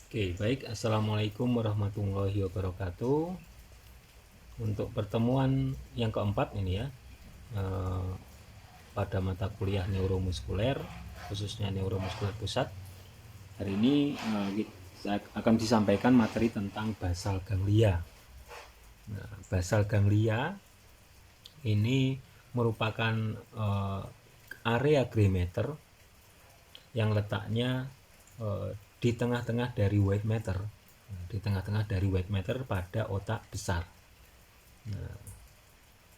Oke, baik. Assalamualaikum warahmatullahi wabarakatuh. Untuk pertemuan yang keempat ini ya, eh, pada mata kuliah neuromuskuler, khususnya neuromuskuler pusat. Hari ini saya akan disampaikan materi tentang basal ganglia. Nah, basal ganglia ini merupakan area gray matter yang letaknya di tengah-tengah dari white matter, pada otak besar. Nah,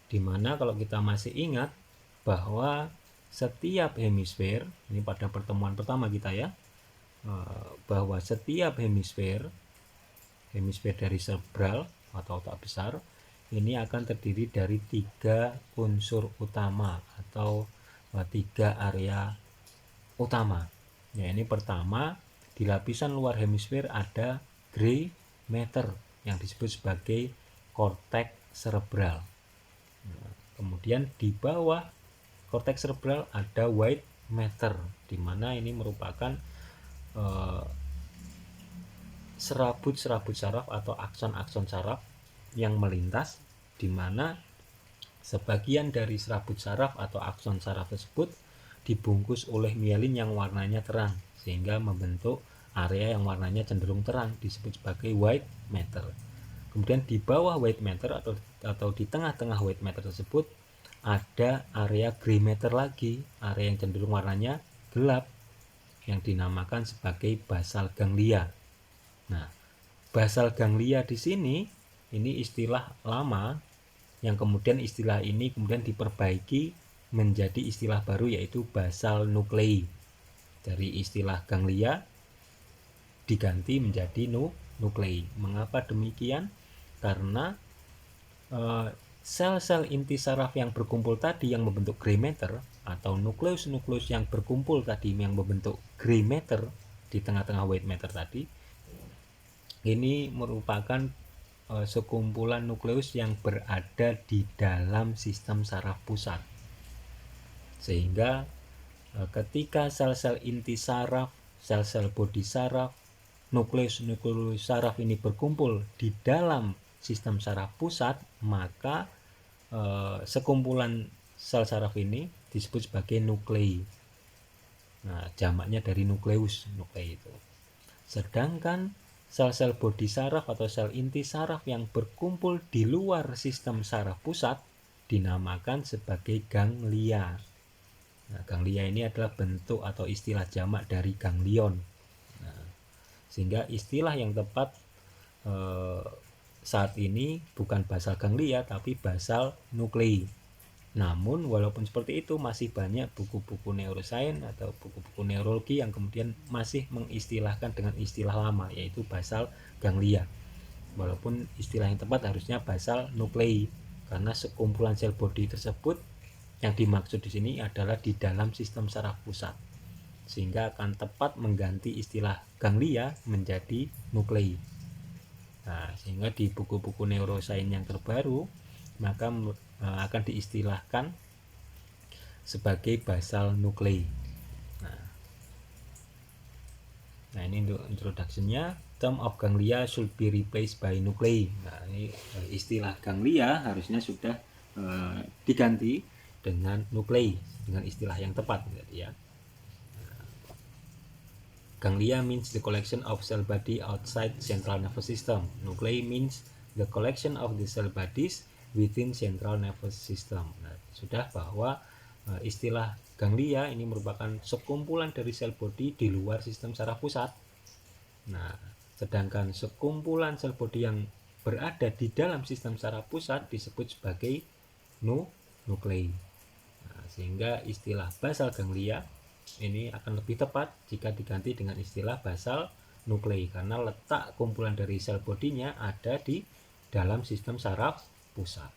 dimana kalau kita masih ingat bahwa setiap hemisfer, ini pada pertemuan pertama kita ya, bahwa setiap hemisfer dari cerebral atau otak besar ini akan terdiri dari 3 unsur utama atau 3 area utama. Ya, ini pertama, di lapisan luar hemisfer ada gray matter yang disebut sebagai korteks cerebral. Nah, kemudian di bawah korteks cerebral ada white matter, di mana ini merupakan serabut-serabut saraf atau akson-akson saraf yang melintas, di mana sebagian dari serabut saraf atau akson saraf tersebut dibungkus oleh mielin yang warnanya terang, sehingga membentuk area yang warnanya cenderung terang, disebut sebagai white matter. Kemudian di bawah white matter atau di tengah-tengah white matter tersebut ada area gray matter lagi, area yang cenderung warnanya gelap, yang dinamakan sebagai basal ganglia. Nah, basal ganglia di sini ini istilah lama yang kemudian istilah ini kemudian diperbaiki menjadi istilah baru, yaitu basal nuklei. Dari istilah ganglia diganti menjadi nuklei. Mengapa demikian? Karena sel-sel inti saraf yang berkumpul tadi yang membentuk gray matter, atau nukleus-nukleus yang berkumpul tadi yang membentuk gray matter di tengah-tengah white matter tadi, ini merupakan sekumpulan nukleus yang berada di dalam sistem saraf pusat. Sehingga ketika sel-sel inti saraf, sel-sel bodi saraf, nukleus-nukleus saraf ini berkumpul di dalam sistem saraf pusat, maka sekumpulan sel saraf ini disebut sebagai nuklei. Nah, jamaknya dari nukleus, nuklei itu. Sedangkan sel-sel bodi saraf atau sel inti saraf yang berkumpul di luar sistem saraf pusat dinamakan sebagai ganglia. Nah, ganglia ini adalah bentuk atau istilah jamak dari ganglion. Nah, sehingga istilah yang tepat saat ini bukan basal ganglia tapi basal nuklei. Namun walaupun seperti itu, masih banyak buku-buku neuroscience atau buku-buku neurologi yang kemudian masih mengistilahkan dengan istilah lama, yaitu basal ganglia. Walaupun istilah yang tepat harusnya basal nuklei, karena sekumpulan sel bodi tersebut yang dimaksud di sini adalah di dalam sistem saraf pusat, sehingga akan tepat mengganti istilah ganglia menjadi nuklei. Nah, sehingga di buku-buku neuroscience yang terbaru maka akan diistilahkan sebagai basal nuklei. Nah, ini untuk introduction-nya. Term of ganglia should be replaced by nuklei. Nah, ini istilah ganglia harusnya sudah diganti dengan nuklei, dengan istilah yang tepat ya. Ganglia means the collection of cell body outside central nervous system. Nuklei means the collection of the cell bodies within central nervous system. Nah, sudah bahwa istilah ganglia ini merupakan sekumpulan dari sel body di luar sistem saraf pusat. Nah, sedangkan sekumpulan sel body yang berada di dalam sistem saraf pusat disebut sebagai nuklei. Nah, sehingga istilah basal ganglia ini akan lebih tepat jika diganti dengan istilah basal nuklei, karena letak kumpulan dari sel bodinya ada di dalam sistem saraf pusat.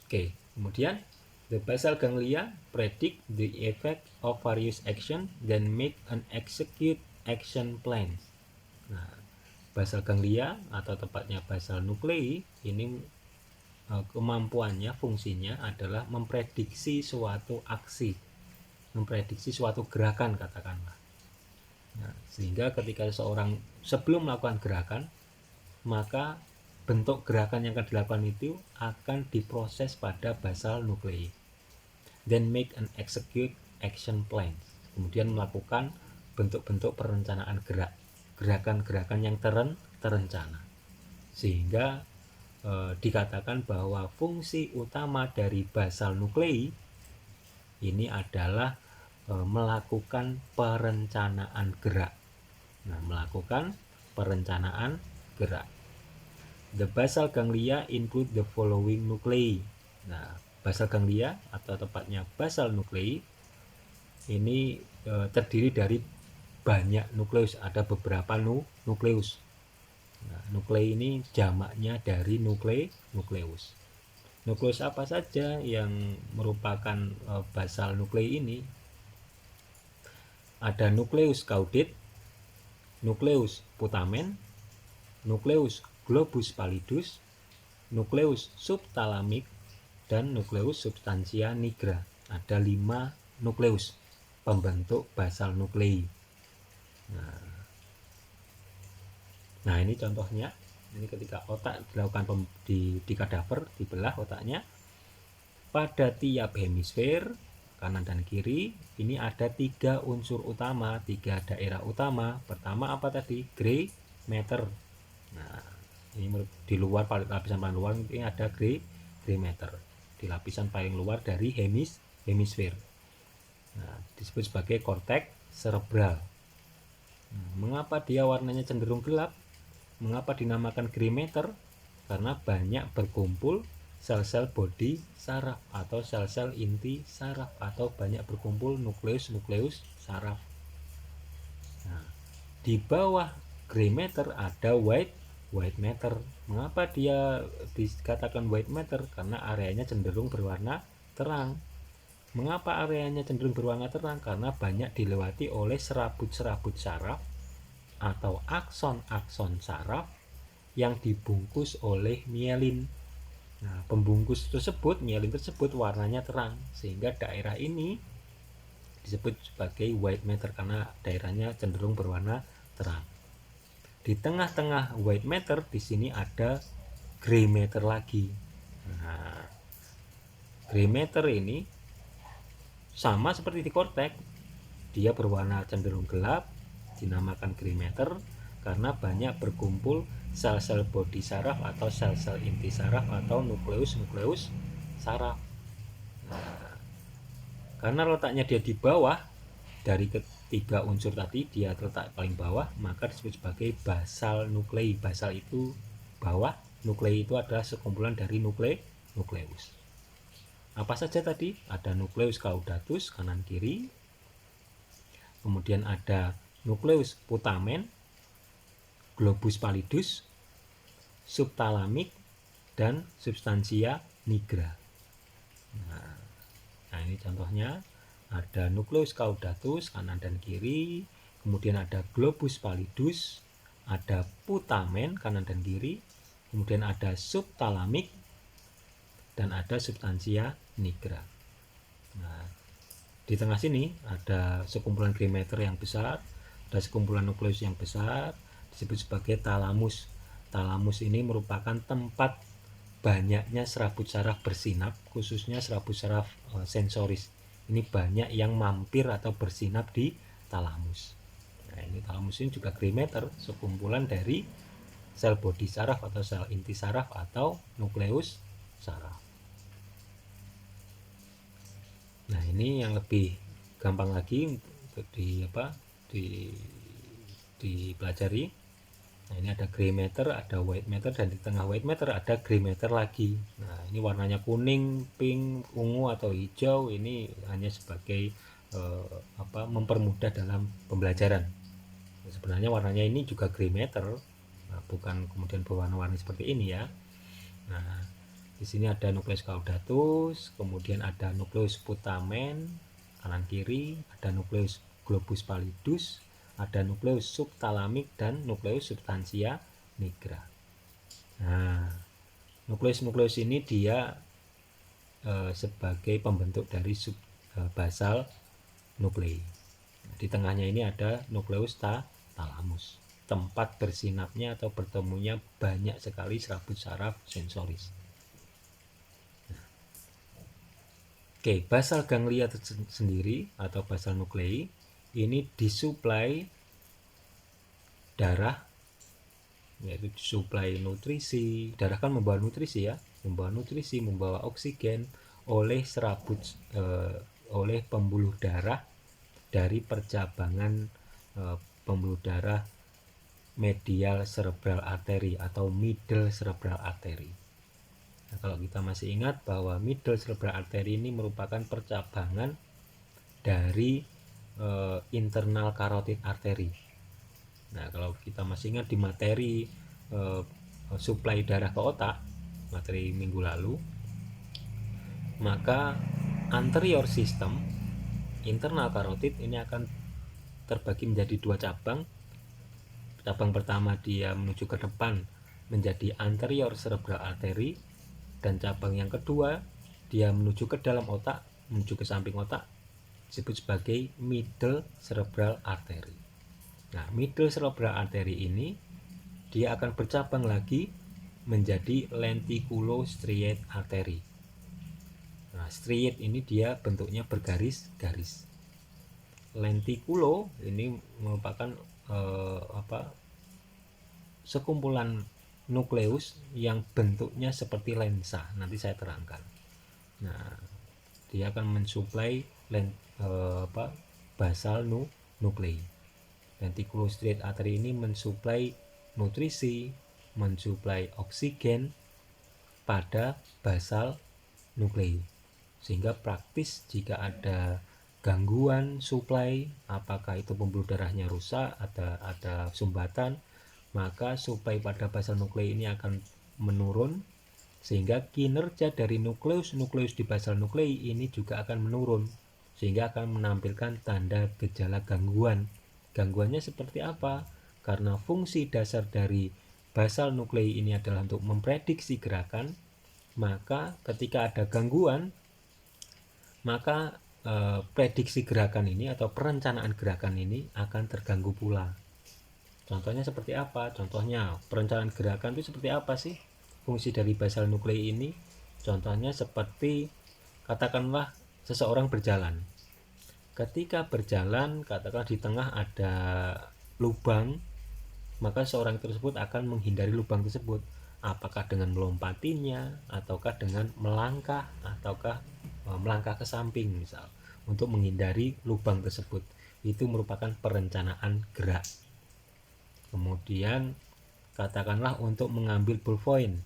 Oke, kemudian the basal ganglia predict the effect of various action then make an execute action plan. Nah, basal ganglia atau tepatnya basal nuklei ini kemampuannya, fungsinya adalah memprediksi suatu aksi, memprediksi suatu gerakan katakanlah. Nah, sehingga ketika seseorang sebelum melakukan gerakan, maka bentuk gerakan yang akan dilakukan itu akan diproses pada basal nuclei. Then make and execute action plan. Kemudian melakukan bentuk-bentuk perencanaan gerakan-gerakan yang terencana. Sehingga dikatakan bahwa fungsi utama dari basal nuclei ini adalah melakukan perencanaan gerak. Nah, melakukan perencanaan gerak. The basal ganglia include the following nuclei. Nah, basal ganglia atau tepatnya basal nuclei ini terdiri dari banyak nukleus, ada beberapa nukleus. Nah, nuklei ini jamaknya dari nukleus. Nukleus apa saja yang merupakan basal nuklei ini? Ada nukleus caudate, nukleus putamen, nukleus globus pallidus, nukleus subthalamik, dan nukleus substantia nigra. Ada 5 nukleus pembentuk basal nuklei. Nah, ini contohnya. Ini ketika otak dilakukan di kadaver, dibelah otaknya pada tiap hemisfer kanan dan kiri. Ini ada 3 unsur utama, 3 daerah utama. Pertama apa tadi? Gray matter. Nah, ini di luar lapisan paling luar ini ada gray matter di lapisan paling luar dari hemisfer. Nah, disebut sebagai korteks cerebral. Nah, mengapa dia warnanya cenderung gelap? Mengapa dinamakan gray matter? Karena banyak berkumpul sel-sel bodi saraf atau sel-sel inti saraf, atau banyak berkumpul nukleus saraf. Nah, di bawah gray matter ada white matter. Mengapa dia dikatakan white matter? Karena areanya cenderung berwarna terang. Mengapa areanya cenderung berwarna terang? Karena banyak dilewati oleh serabut-serabut saraf atau akson-akson saraf yang dibungkus oleh mielin. Nah, pembungkus tersebut, mielin tersebut warnanya terang, sehingga daerah ini disebut sebagai white matter karena daerahnya cenderung berwarna terang. Di tengah-tengah white matter di sini ada gray matter lagi. Nah, gray matter ini sama seperti di korteks, dia berwarna cenderung gelap, dinamakan gray matter karena banyak berkumpul sel-sel bodi saraf atau sel-sel inti saraf atau nukleus saraf. Nah, karena letaknya dia di bawah dari ketiga unsur tadi, dia terletak paling bawah, maka disebut sebagai basal nuklei. Basal itu bawah, nuklei itu adalah sekumpulan dari nukleus. Apa saja tadi? Ada nukleus caudatus kanan kiri, kemudian ada nukleus putamen, globus pallidus, subthalamik, dan substantia nigra. Nah, ini contohnya. Ada nukleus caudatus kanan dan kiri, kemudian ada globus pallidus, ada putamen kanan dan kiri, kemudian ada subthalamik, dan ada substantia nigra. Nah, di tengah sini ada sekumpulan gray matter yang besar, ada sekumpulan nukleus yang besar, disebut sebagai talamus. Talamus ini merupakan tempat banyaknya serabut saraf bersinap, khususnya serabut saraf sensoris. Ini banyak yang mampir atau bersinap di talamus. Nah, ini talamus ini juga gray matter, sekumpulan dari sel bodi saraf atau sel inti saraf atau nukleus saraf. Nah, ini yang lebih gampang lagi untuk dipelajari. Nah, ini ada gray matter, ada white matter, dan di tengah white matter ada gray matter lagi. Nah, ini warnanya kuning, pink, ungu atau hijau. Ini hanya sebagai mempermudah dalam pembelajaran. Nah, sebenarnya warnanya ini juga gray matter, nah, bukan kemudian berwarna-warni seperti ini ya. Nah, di sini ada nukleus caudatus, kemudian ada nukleus putamen kanan kiri, ada nukleus globus pallidus, ada nukleus subthalamik, dan nukleus substantia nigra. Nah, nukleus ini dia sebagai pembentuk dari basal nuklei. Di tengahnya ini ada nukleus talamus, tempat bersinapnya atau bertemunya banyak sekali serabut saraf sensoris. Oke, basal ganglia sendiri atau basal nuklei ini disuplai darah, yaitu disuplai nutrisi. Darah kan membawa nutrisi ya, membawa oksigen oleh oleh pembuluh darah dari percabangan pembuluh darah medial cerebral artery atau middle cerebral artery. Nah, kalau kita masih ingat bahwa middle cerebral artery ini merupakan percabangan dari internal carotid artery. Nah, kalau kita masih ingat di materi suplai darah ke otak, materi minggu lalu, maka anterior system internal carotid ini akan terbagi menjadi dua cabang. Cabang pertama dia menuju ke depan menjadi anterior cerebral artery, dan cabang yang kedua dia menuju ke dalam otak, menuju ke samping otak, disebut sebagai middle cerebral artery. Nah, middle cerebral artery ini dia akan bercabang lagi menjadi lenticulostriate artery. Nah, striate ini dia bentuknya bergaris-garis. Lenticulo ini merupakan sekumpulan nukleus yang bentuknya seperti lensa. Nanti saya terangkan. Nah, dia akan mensuplai basal nuklei. Lenticulostriate artery ini mensuplai nutrisi, mensuplai oksigen pada basal nuklei. Sehingga praktis jika ada gangguan suplai, apakah itu pembuluh darahnya rusak, ada sumbatan, maka suplai pada basal nuklei ini akan menurun, sehingga kinerja dari nukleus di basal nuklei ini juga akan menurun, sehingga akan menampilkan tanda gejala gangguan. Gangguannya seperti apa? Karena fungsi dasar dari basal nuklei ini adalah untuk memprediksi gerakan, maka ketika ada gangguan, maka prediksi gerakan ini atau perencanaan gerakan ini akan terganggu pula. Contohnya seperti apa? Contohnya perencanaan gerakan itu seperti apa sih? Fungsi dari basal nuklei ini contohnya seperti katakanlah seseorang berjalan. Ketika berjalan, katakanlah di tengah ada lubang, maka seorang tersebut akan menghindari lubang tersebut. Apakah dengan melompatinya, ataukah dengan melangkah, ataukah melangkah ke samping misal, untuk menghindari lubang tersebut. Itu merupakan perencanaan gerak. Kemudian katakanlah untuk mengambil ballpoint,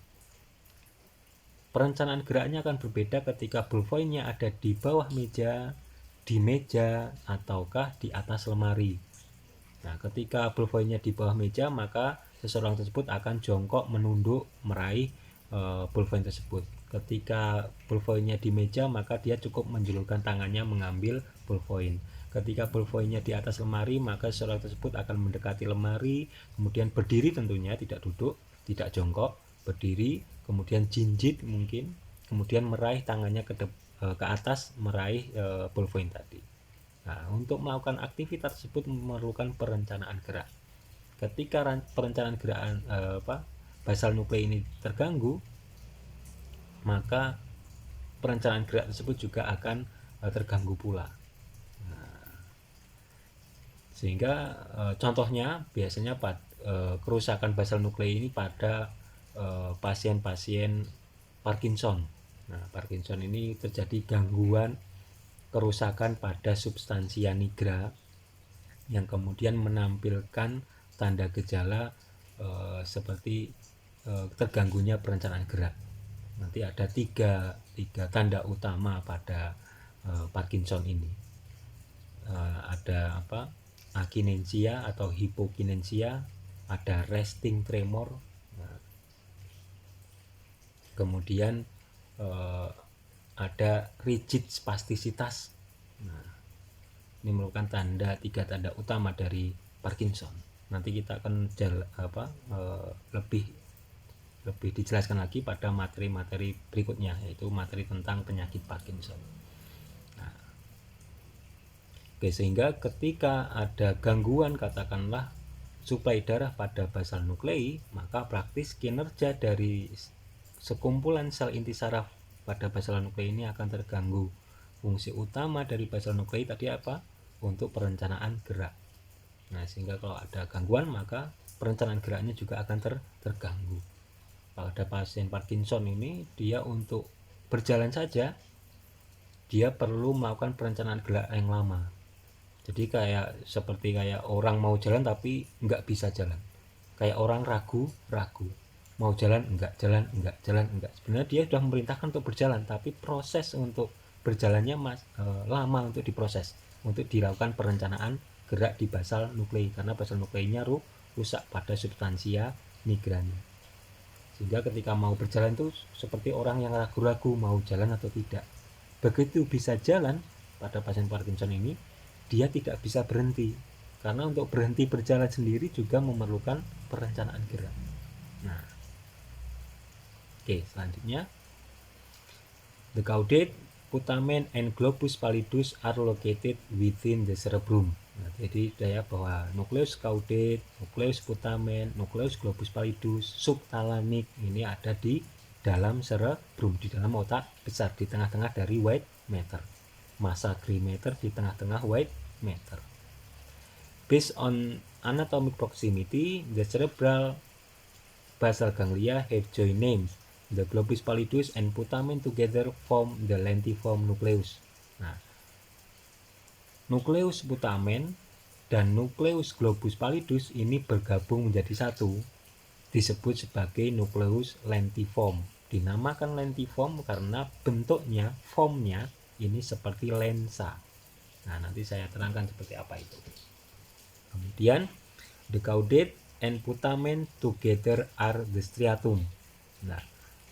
perencanaan geraknya akan berbeda ketika ballpointnya ada di bawah meja, di meja, ataukah di atas lemari. Nah, ketika ballpointnya di bawah meja, maka seseorang tersebut akan jongkok menunduk meraih ballpoint tersebut. Ketika ballpointnya di meja, maka dia cukup menjulurkan tangannya mengambil ballpoint. Ketika ballpointnya di atas lemari, maka seseorang tersebut akan mendekati lemari, kemudian berdiri tentunya, tidak duduk, tidak jongkok, berdiri, kemudian jinjit mungkin, kemudian meraih tangannya ke atas meraih ballpoint tadi. Nah, untuk melakukan aktivitas tersebut memerlukan perencanaan gerak. Ketika perencanaan gerakan basal nuklei ini terganggu, maka perencanaan gerak tersebut juga akan terganggu pula. Nah, sehingga contohnya biasanya kerusakan basal nuklei ini pada pasien-pasien Parkinson. Nah, Parkinson ini terjadi gangguan kerusakan pada substansia nigra yang kemudian menampilkan tanda gejala seperti terganggunya perencanaan gerak. Nanti ada tiga tanda utama pada Parkinson ini. Ada akinensia atau hipokinensia, ada resting tremor, kemudian ada rigid spastisitas. Nah, ini merupakan tiga tanda utama dari Parkinson. Nanti kita akan lebih dijelaskan lagi pada materi-materi berikutnya, yaitu materi tentang penyakit Parkinson. Nah, Oke, sehingga ketika ada gangguan katakanlah suplai darah pada basal nuklei, maka praktis kinerja dari sekumpulan sel inti saraf pada basal nuklei ini akan terganggu. Fungsi utama dari basal nuklei tadi apa? Untuk perencanaan gerak. Nah, sehingga kalau ada gangguan maka perencanaan geraknya juga akan terganggu. Kalau ada pasien Parkinson ini, dia untuk berjalan saja dia perlu melakukan perencanaan gerak yang lama. Jadi seperti kayak orang mau jalan tapi nggak bisa jalan, kayak orang ragu mau jalan enggak, jalan enggak. Sebenarnya dia sudah memerintahkan untuk berjalan, tapi proses untuk berjalannya lama untuk diproses, untuk dilakukan perencanaan gerak di basal nuklei, karena basal nukleinya rusak pada substansia nigranya, sehingga ketika mau berjalan itu seperti orang yang ragu-ragu mau jalan atau tidak. Begitu bisa jalan pada pasien Parkinson ini, dia tidak bisa berhenti, karena untuk berhenti berjalan sendiri juga memerlukan perencanaan gerak. Nah, oke, selanjutnya the caudate, putamen, and globus pallidus are located within the cerebrum. Nah, jadi daya bahwa nukleus caudate, nukleus putamen, nukleus globus pallidus, subthalamik ini ada di dalam cerebrum, di dalam otak besar, di tengah-tengah dari white matter. Massa gray matter di tengah-tengah white matter. Based on anatomic proximity, the cerebral basal ganglia have joint names. The globus pallidus and putamen together form the lentiform nucleus. Nah, nukleus putamen dan nukleus globus pallidus ini bergabung menjadi satu, disebut sebagai nukleus lentiform. Dinamakan lentiform karena bentuknya, formnya ini seperti lensa. Nah, nanti saya terangkan seperti apa itu. Kemudian the caudate and putamen together are the striatum. Nah,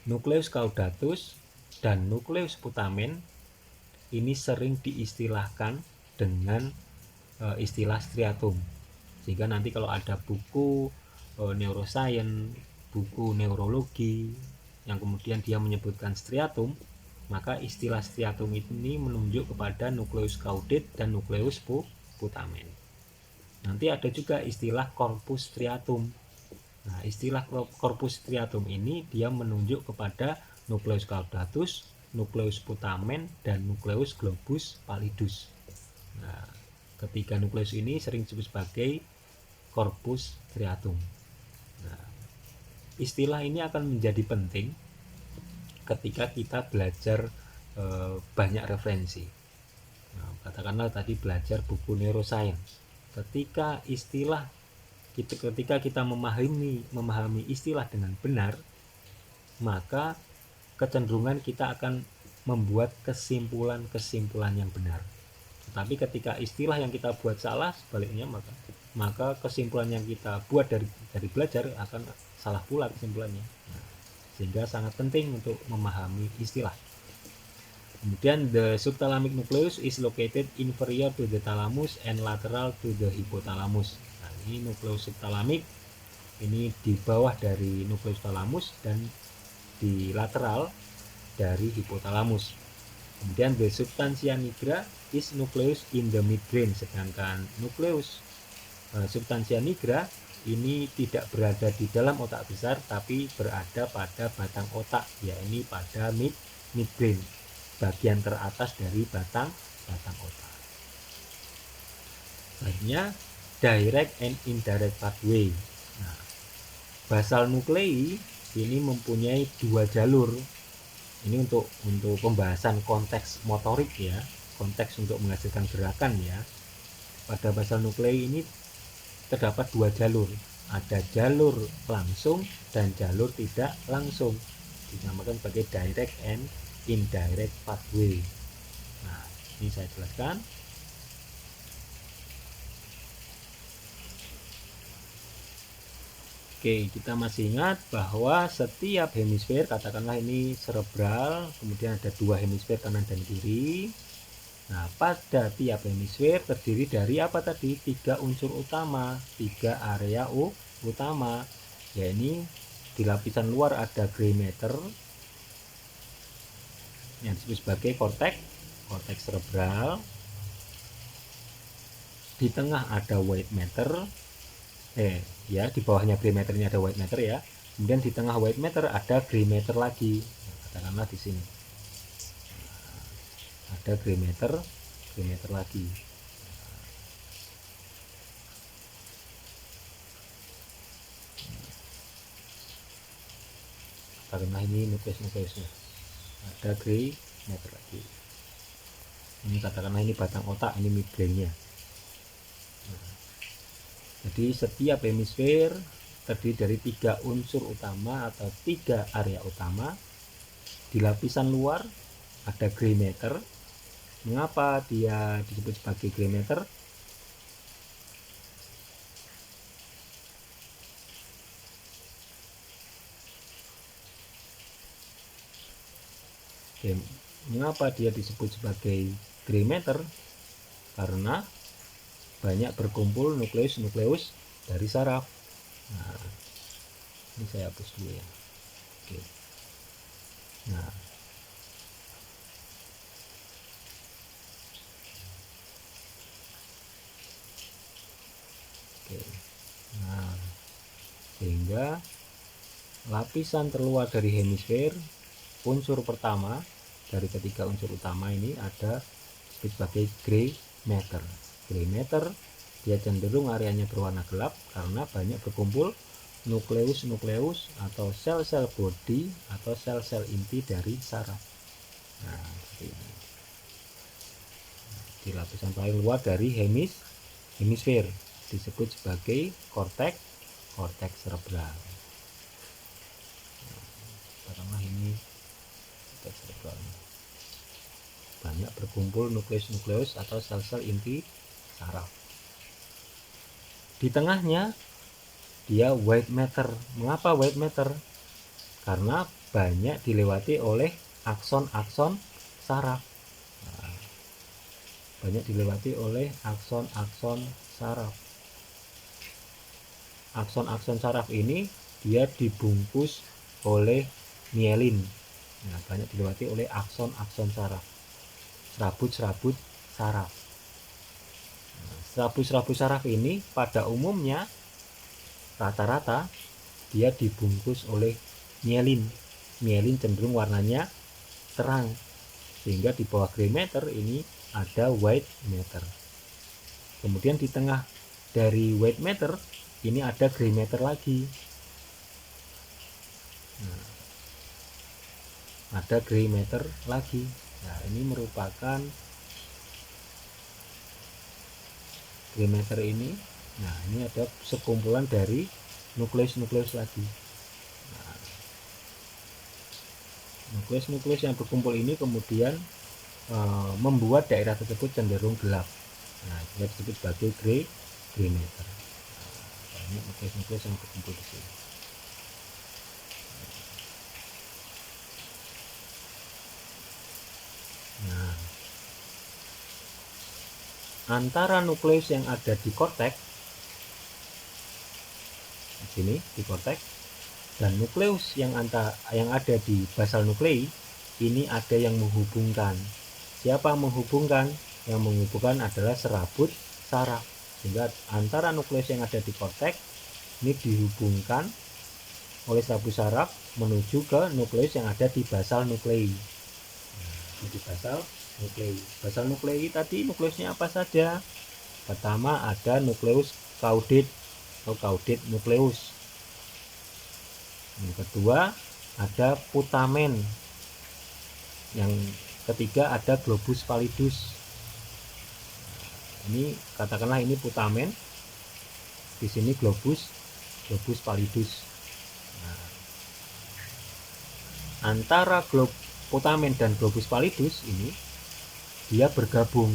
nukleus caudatus dan nukleus putamen ini sering diistilahkan dengan istilah striatum, sehingga nanti kalau ada buku neuroscience, buku neurologi yang kemudian dia menyebutkan striatum, maka istilah striatum ini menunjuk kepada nukleus caudate dan nukleus putamen. Nanti ada juga istilah corpus striatum. Nah, istilah corpus striatum ini dia menunjuk kepada nukleus caudatus, nukleus putamen, dan nukleus globus pallidus. Nah, ketiga nukleus ini sering disebut sebagai corpus striatum. Nah, istilah ini akan menjadi penting ketika kita belajar banyak referensi. Nah, katakanlah tadi belajar buku neuroscience. Ketika kita memahami istilah dengan benar, maka kecenderungan kita akan membuat kesimpulan yang benar. Tetapi ketika istilah yang kita buat salah, sebaliknya maka kesimpulan yang kita buat dari belajar akan salah pula kesimpulannya. Nah, sehingga sangat penting untuk memahami istilah. Kemudian the subthalamic nucleus is located inferior to the thalamus and lateral to the hypothalamus. Nah, ini nukleus subthalamik ini di bawah dari nukleus thalamus dan di lateral dari hypothalamus. Kemudian the substantia nigra is nucleus in the midbrain, sedangkan nukleus substantia nigra ini tidak berada di dalam otak besar tapi berada pada batang otak, yakni pada midbrain, bagian teratas dari batang otak. Selanjutnya direct and indirect pathway. Nah, basal nuklei ini mempunyai dua jalur. Ini untuk pembahasan konteks motorik ya, konteks untuk menghasilkan gerakan ya. Pada basal nuklei ini terdapat dua jalur, ada jalur langsung dan jalur tidak langsung, dinamakan sebagai direct and indirect pathway. Nah, ini saya jelaskan. Oke, kita masih ingat bahwa setiap hemisfer, katakanlah ini cerebral, kemudian ada dua hemisfer kanan dan kiri. Nah, pada tiap hemisfer terdiri dari apa tadi? Tiga unsur utama, tiga area utama. Ya, ini di lapisan luar ada gray matter yang disebut sebagai korteks cerebral. di tengah ada white matter, ya di bawahnya gray matter ini ada white matter ya. Kemudian di tengah white matter ada gray matter lagi. Nah, katakanlah di sini ada gray matter lagi. Karena ini nukleusnya ada gray matter lagi. Ini katakanlah ini batang otak, ini midbrainnya. Jadi setiap hemisfer terdiri dari 3 unsur utama atau 3 area utama. Di lapisan luar ada gray matter. Mengapa dia disebut sebagai gray matter? Mengapa dia disebut sebagai gray matter? Karena banyak berkumpul nukleus dari saraf. Nah, ini saya hapus dulu ya. Oke. Nah, oke. Nah, sehingga lapisan terluar dari hemisfer, unsur pertama dari ketiga unsur utama ini ada sebagai gray matter. Gray matter dia cenderung areanya berwarna gelap karena banyak berkumpul nukleus atau sel-sel bodi atau sel-sel inti dari saraf. Nah, seperti ini. Di lapisan paling luar dari hemisfer disebut sebagai korteks cerebral. Karena ini korteks cerebral. Banyak berkumpul nukleus atau sel-sel inti saraf. Di tengahnya dia white matter. Mengapa white matter? Karena banyak dilewati oleh akson-akson saraf. Nah, banyak dilewati oleh akson-akson saraf. Akson-akson saraf ini dia dibungkus oleh mielin. Nah, banyak dilewati oleh akson-akson saraf. Serabut-serabut saraf. Nah, serabut-serabut saraf ini pada umumnya rata-rata dia dibungkus oleh mielin. Mielin cenderung warnanya terang, sehingga di bawah gray matter ini ada white matter. Kemudian di tengah dari white matter ini ada gray matter lagi. Nah, ada gray matter lagi. Nah, ini merupakan gray matter ini. Nah, ini ada sekumpulan dari nukleus lagi. Nah, nukleus yang berkumpul ini kemudian membuat daerah tersebut cenderung gelap. Nah, juga disebut sebagai gray matter. Nah, ini nukleus yang berkumpul di sini. Nah, antara nukleus yang ada di korteks di sini di korteks dan nukleus yang ada di basal nuklei ini ada yang menghubungkan. Siapa menghubungkan? Yang menghubungkan adalah serabut saraf, sehingga antara nukleus yang ada di korteks ini dihubungkan oleh serabut saraf menuju ke nukleus yang ada di basal nuklei. Nah, di basal nuklei tadi nukleusnya apa saja? Pertama ada nukleus caudate atau caudate nukleus. Yang kedua ada putamen. Yang ketiga ada globus pallidus. Ini katakanlah ini putamen, di sini globus pallidus. Nah, antara putamen dan globus pallidus ini dia bergabung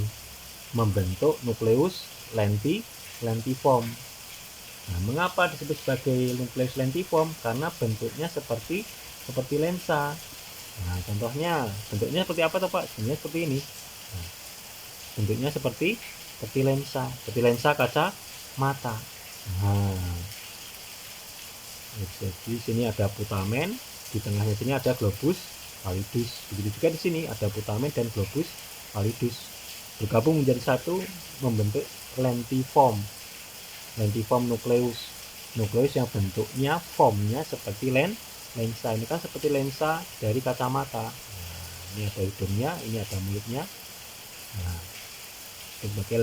membentuk nukleus lentiform. Nah, mengapa disebut sebagai nukleus lentiform? Karena bentuknya seperti lensa. Nah, contohnya bentuknya seperti apa toh Pak? Sebenarnya seperti ini. Nah, bentuknya seperti lensa kaca mata. Nah, jadi sini ada putamen, di tengahnya sini ada globus pallidus. Begitu juga di sini ada putamen dan globus pallidus. bergabung menjadi satu membentuk lentiform nukleus yang bentuknya formnya seperti lensa. Ini kan seperti lensa dari kacamata. Nah, ini ada hidungnya, ini ada mulutnya. Nah, sebagai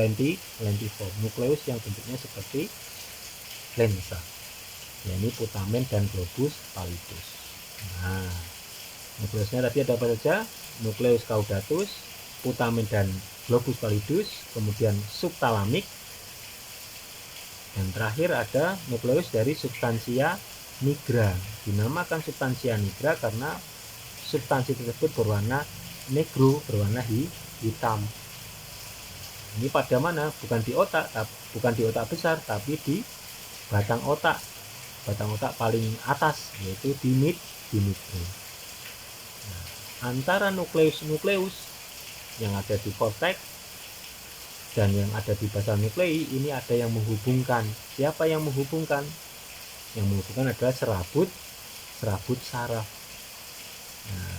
lentiform nukleus yang bentuknya seperti lensa. Ya, ini putamen dan globus pallidus. Nah, nukleusnya tadi ada apa saja? Nukleus caudatus, putamen dan globus pallidus, kemudian subtalamik, dan terakhir ada nukleus dari substansia nigra. Dinamakan substansia nigra karena substansi tersebut berwarna negro, berwarna hitam. Ini pada mana? Bukan di otak besar, tapi di batang otak paling atas, yaitu di midbrain. Nah, antara nukleus yang ada di korteks dan yang ada di basal nuklei ini ada yang menghubungkan. Siapa yang menghubungkan? Yang menghubungkan adalah serabut saraf. Nah,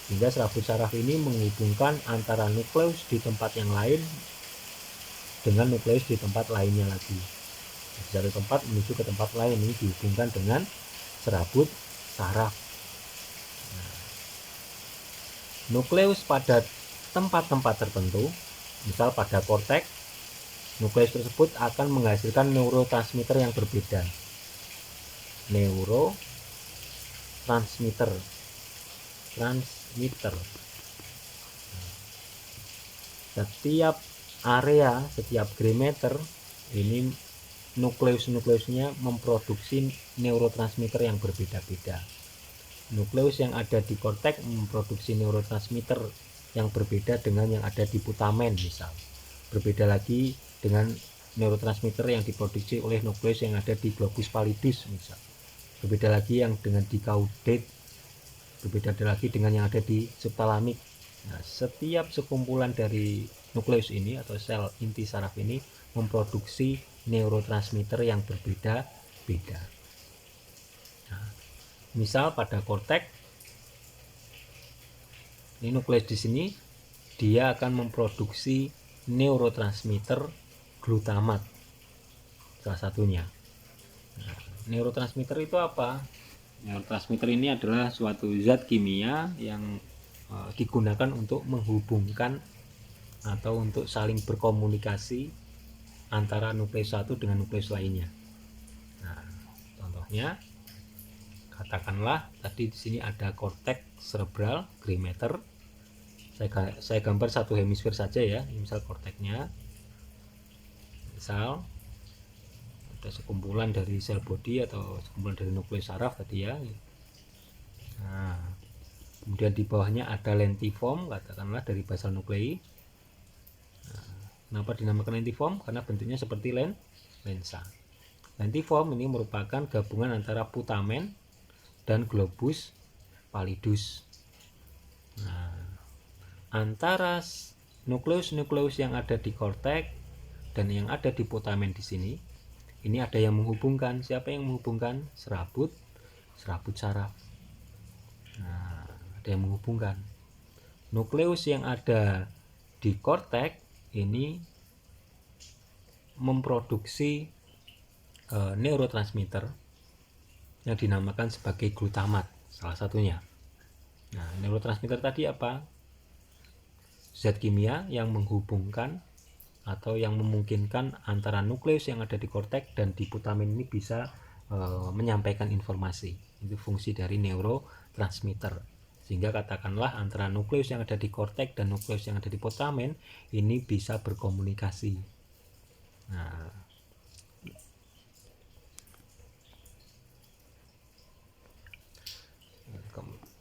sehingga serabut saraf ini menghubungkan antara nukleus di tempat yang lain dengan nukleus di tempat lainnya lagi. Dari tempat menuju ke tempat lain ini dihubungkan dengan serabut saraf. Nah, nukleus pada tempat-tempat tertentu, misal pada korteks, nukleus tersebut akan menghasilkan neurotransmitter yang berbeda. Neurotransmitter. Setiap area, setiap gray matter ini nukleusnya memproduksi neurotransmitter yang berbeda-beda. Nukleus yang ada di korteks memproduksi neurotransmitter yang berbeda dengan yang ada di putamen misal. Berbeda lagi dengan neurotransmitter yang diproduksi oleh nukleus yang ada di globus pallidus misal. Berbeda lagi yang dengan di caudate, berbeda lagi dengan yang ada di subtalamik. Nah, setiap sekumpulan dari nukleus ini atau sel inti saraf ini memproduksi neurotransmitter yang berbeda-beda. Nah, misal pada korteks, ini nukleus di sini dia akan memproduksi neurotransmitter glutamat, salah satunya. Nah, neurotransmitter itu apa? Neurotransmitter ini adalah suatu zat kimia yang digunakan untuk menghubungkan atau untuk saling berkomunikasi antara nukleus satu dengan nukleus lainnya. Nah, contohnya katakanlah tadi di sini ada korteks cerebral gray matter. Saya gambar satu hemisfer saja ya. Misal korteksnya, misal ada sekumpulan dari sel body atau sekumpulan dari nukleus saraf tadi ya. Nah, kemudian di bawahnya ada lentiform, katakanlah dari basal nuklei. Nah, kenapa dinamakan lentiform? Karena bentuknya seperti lensa. Lentiform ini merupakan gabungan antara putamen dan globus pallidus. Nah, antara nukleus yang ada di korteks dan yang ada di putamen di sini, ini ada yang menghubungkan. Siapa yang menghubungkan? Serabut saraf. Nah, ada yang menghubungkan. Nukleus yang ada di korteks ini memproduksi neurotransmitter yang dinamakan sebagai glutamat, salah satunya. Nah, neurotransmitter tadi apa? Zat kimia yang menghubungkan atau yang memungkinkan antara nukleus yang ada di korteks dan di putamen ini bisa menyampaikan informasi. Itu fungsi dari neurotransmitter. Sehingga katakanlah antara nukleus yang ada di korteks dan nukleus yang ada di putamen ini bisa berkomunikasi.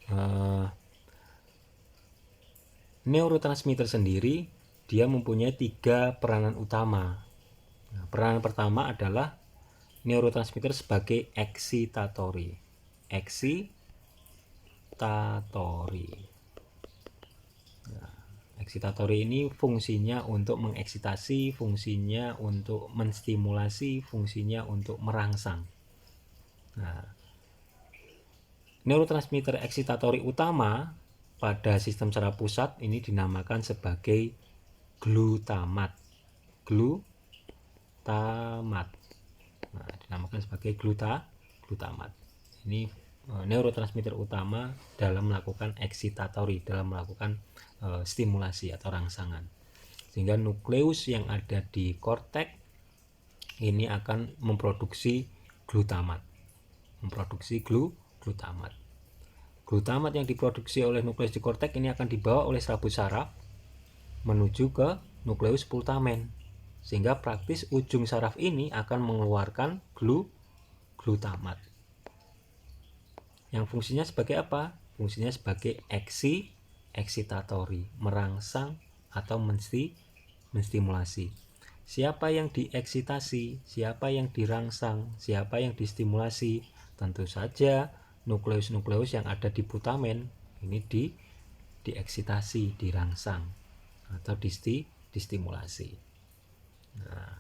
Nah, neurotransmitter sendiri dia mempunyai 3 peranan utama. Nah, peranan pertama adalah neurotransmitter sebagai eksitatori. Nah, eksitatori ini fungsinya untuk mengeksitasi, fungsinya untuk menstimulasi, fungsinya untuk merangsang. Nah, neurotransmitter eksitatori utama pada sistem saraf pusat ini dinamakan sebagai glutamat. Glutamat. Nah, dinamakan sebagai glutamat. Ini neurotransmitter utama dalam melakukan excitatory, dalam melakukan stimulasi atau rangsangan. Sehingga nukleus yang ada di korteks ini akan memproduksi glutamat. Glutamat. Glutamat yang diproduksi oleh nukleus di korteks ini akan dibawa oleh serabut saraf menuju ke nukleus putamen. Sehingga praktis ujung saraf ini akan mengeluarkan glutamat. Yang fungsinya sebagai apa? Fungsinya sebagai excitatory, merangsang atau menstimulasi. Siapa yang dieksitasi, siapa yang dirangsang, siapa yang distimulasi? Tentu saja nukleus-nukleus yang ada di putamen ini dieksitasi, dirangsang atau distimulasi. Nah,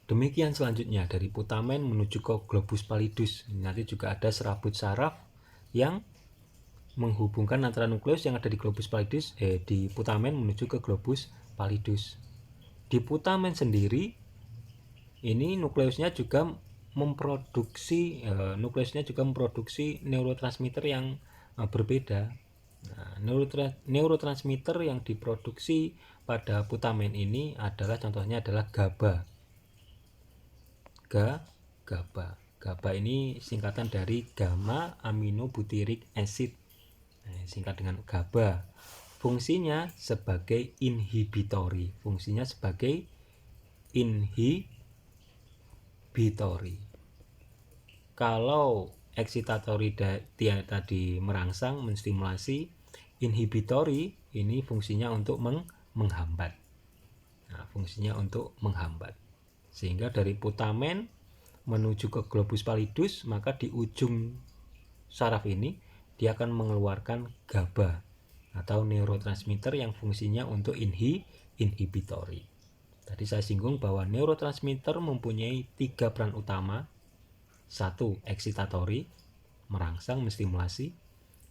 demikian selanjutnya dari putamen menuju ke globus pallidus. Nanti juga ada serabut saraf yang menghubungkan antara nukleus yang ada di globus pallidus di putamen menuju ke globus pallidus. Di putamen sendiri ini nukleusnya juga memproduksi neurotransmitter yang berbeda. Nah, neurotransmitter yang diproduksi pada putamen ini adalah contohnya adalah GABA. GABA ini singkatan dari gamma aminobutyric acid. Nah, singkat dengan GABA. Fungsinya sebagai inhibitory. Kalau excitatory dia tadi merangsang, menstimulasi, inhibitory ini fungsinya untuk menghambat. Nah, fungsinya untuk menghambat. Sehingga dari putamen menuju ke globus pallidus, maka di ujung saraf ini dia akan mengeluarkan GABA atau neurotransmitter yang fungsinya untuk inhibitory. Tadi saya singgung bahwa neurotransmitter mempunyai 3 peran utama. 1. Excitatory, merangsang, menstimulasi.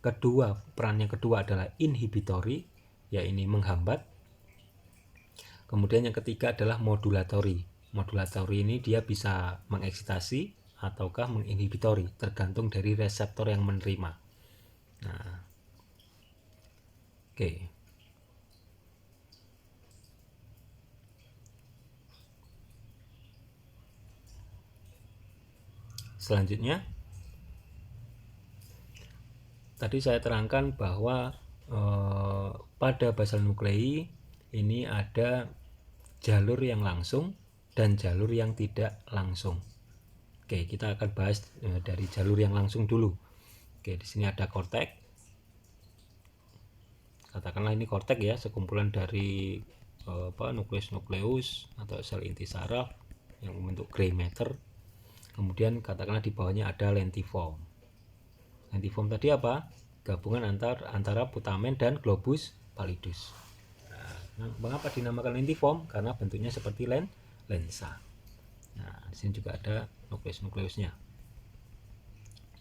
Peran yang kedua adalah inhibitory, yaitu menghambat. Kemudian yang ketiga adalah modulatory. Modulatory ini dia bisa mengeksitasi ataukah menginhibitory, tergantung dari reseptor yang menerima. Nah, oke. Selanjutnya, tadi saya terangkan bahwa pada basal nuklei ini ada jalur yang langsung dan jalur yang tidak langsung. Oke, kita akan bahas dari jalur yang langsung dulu. Oke, di sini ada korteks. Katakanlah ini korteks ya, sekumpulan dari nukleus atau sel inti saraf yang membentuk gray matter. Kemudian katakanlah di bawahnya ada lentiform. Lentiform tadi apa? Gabungan antara putamen dan globus pallidus. Nah, mengapa dinamakan lentiform? Karena bentuknya seperti lensa. Nah, di sini juga ada nukleus-nukleusnya.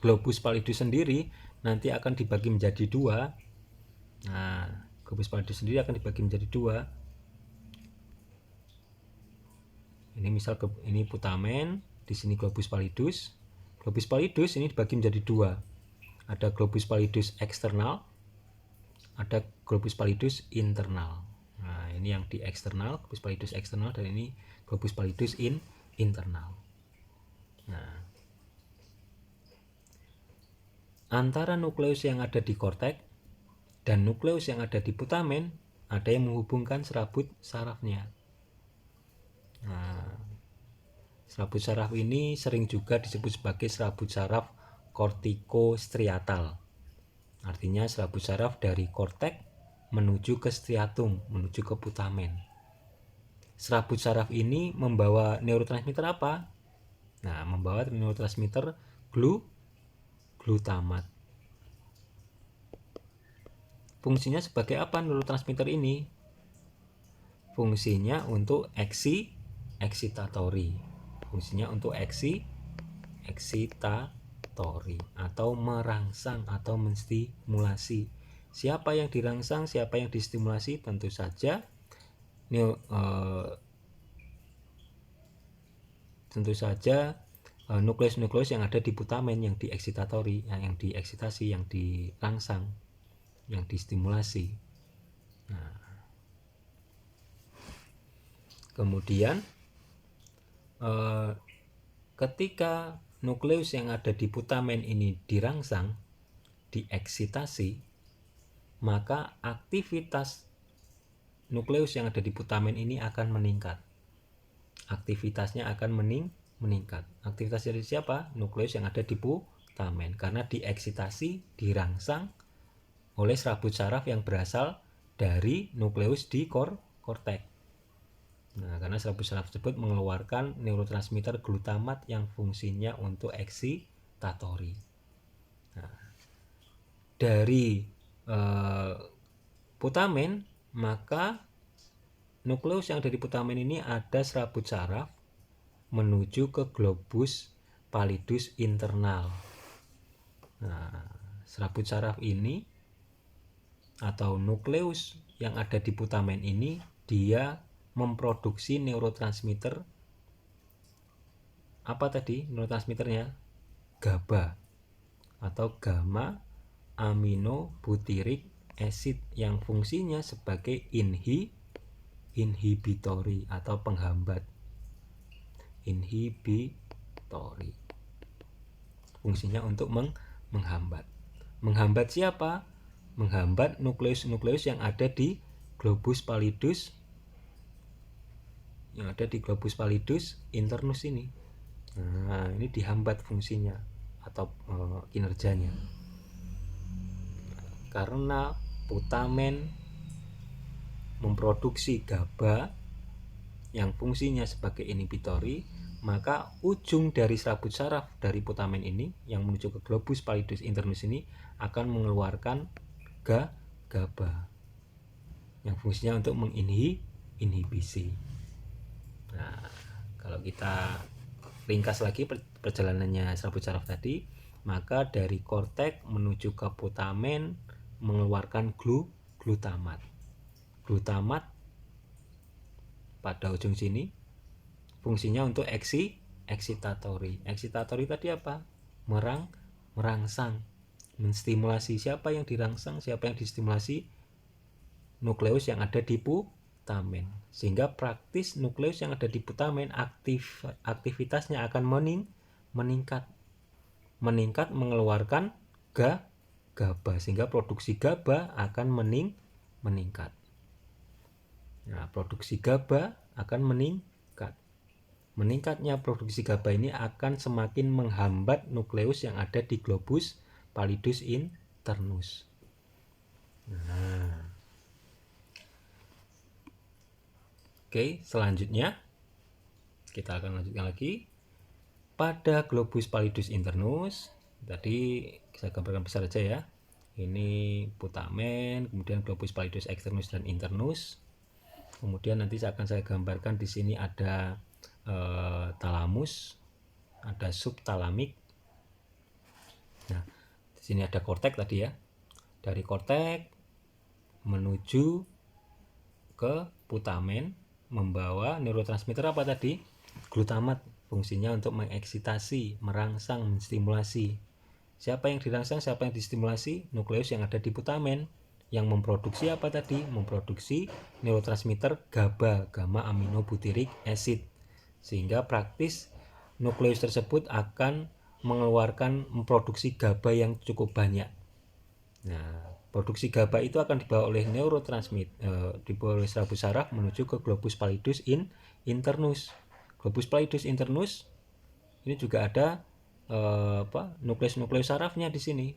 Globus pallidus sendiri nanti akan dibagi menjadi 2. Nah, globus pallidus sendiri akan dibagi menjadi 2. Ini misal ini putamen, di sini globus pallidus. Globus pallidus ini dibagi menjadi 2. Ada globus pallidus eksternal, ada globus pallidus internal. Nah, ini yang di eksternal, globus pallidus eksternal, dan ini globus pallidus internal. Nah, antara nukleus yang ada di korteks dan nukleus yang ada di putamen ada yang menghubungkan serabut sarafnya. Nah, serabut saraf ini sering juga disebut sebagai serabut saraf kortikostriatal. Artinya serabut saraf dari korteks menuju ke striatum, menuju ke putamen. Serabut saraf ini membawa neurotransmitter apa? Nah, membawa neurotransmitter glutamat. Fungsinya sebagai apa neurotransmitter ini? Fungsinya untuk excitatory. Fungsinya untuk excitatory atau merangsang atau menstimulasi. Siapa yang dirangsang, siapa yang distimulasi? Tentu saja nukleus-nukleus yang ada di putamen, yang dieksitatori, yang dieksitasi, yang dirangsang, yang distimulasi. Nah, kemudian ketika nukleus yang ada di putamen ini dirangsang, dieksitasi, maka aktivitas nukleus yang ada di putamen ini akan meningkat. Aktivitasnya akan meningkat. Aktivitas dari siapa? Nukleus yang ada di putamen, karena dieksitasi, dirangsang oleh serabut saraf yang berasal dari nukleus di korteks. Nah, karena serabut saraf tersebut mengeluarkan neurotransmitter glutamat yang fungsinya untuk eksitatori. Nah, dari putamen, maka nukleus yang ada di putamen ini ada serabut saraf menuju ke globus pallidus internal. Nah, serabut saraf ini atau nukleus yang ada di putamen ini, dia memproduksi neurotransmitter apa tadi neurotransmitternya? GABA atau gamma aminobutyric acid yang fungsinya sebagai inhibitori atau penghambat. Inhibitori, fungsinya untuk menghambat. Menghambat siapa? Menghambat nukleus-nukleus yang ada di globus pallidus, internus ini. Nah, ini dihambat fungsinya atau kinerjanya. Karena putamen memproduksi GABA yang fungsinya sebagai inhibitori, maka ujung dari serabut saraf dari putamen ini yang menuju ke globus pallidus internus ini akan mengeluarkan GABA yang fungsinya untuk menginhibisi. Nah, kalau kita ringkas lagi perjalanannya serabut saraf tadi, maka dari korteks menuju ke putamen mengeluarkan glutamat. Glutamat pada ujung sini fungsinya untuk eksitatori. Eksitatori tadi apa? Merangsang, menstimulasi. Siapa yang dirangsang, siapa yang distimulasi? Nukleus yang ada di putamen. Sehingga praktis nukleus yang ada di putamen aktivitasnya akan meningkat mengeluarkan GABA, sehingga produksi GABA akan meningkat. Nah, produksi GABA akan meningkat. Meningkatnya produksi GABA ini akan semakin menghambat nukleus yang ada di globus pallidus internus. Nah, oke, selanjutnya kita akan lanjutkan lagi. Pada globus pallidus internus, tadi saya gambarkan besar aja ya. Ini putamen, kemudian globus pallidus externus dan internus. Kemudian nanti akan saya gambarkan di sini ada talamus, ada subtalamik. Nah, di sini ada korteks tadi ya. Dari korteks menuju ke putamen membawa neurotransmitter apa tadi? Glutamat, fungsinya untuk mengeksitasi, merangsang, menstimulasi. Siapa yang dirangsang, siapa yang distimulasi? Nukleus yang ada di putamen yang memproduksi apa tadi? Memproduksi neurotransmitter GABA, gamma aminobutyric acid. Sehingga praktis nukleus tersebut akan memproduksi GABA yang cukup banyak. Nah, produksi GABA itu akan dibawa oleh dibawa oleh serabut saraf menuju ke globus pallidus internus. Globus pallidus internus ini juga ada nukleus sarafnya di sini.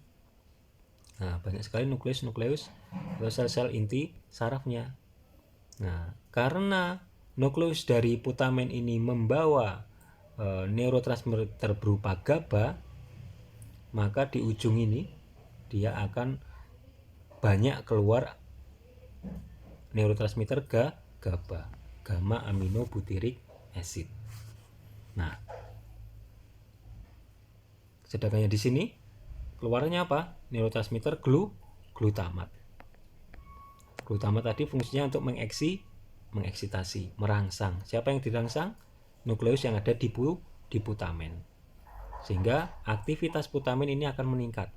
Nah, banyak sekali nukleus sel-sel inti sarafnya. Nah, karena nukleus dari putamen ini membawa neurotransmitter berupa GABA, maka di ujung ini dia akan banyak keluar neurotransmitter GABA, gamma aminobutyric acid. Nah, sedangkan di sini keluarnya apa? Neurotransmitter glutamat. Glutamat tadi fungsinya untuk mengeksitasi, merangsang. Siapa yang dirangsang? Nukleus yang ada di putamen. Sehingga aktivitas putamen ini akan meningkat.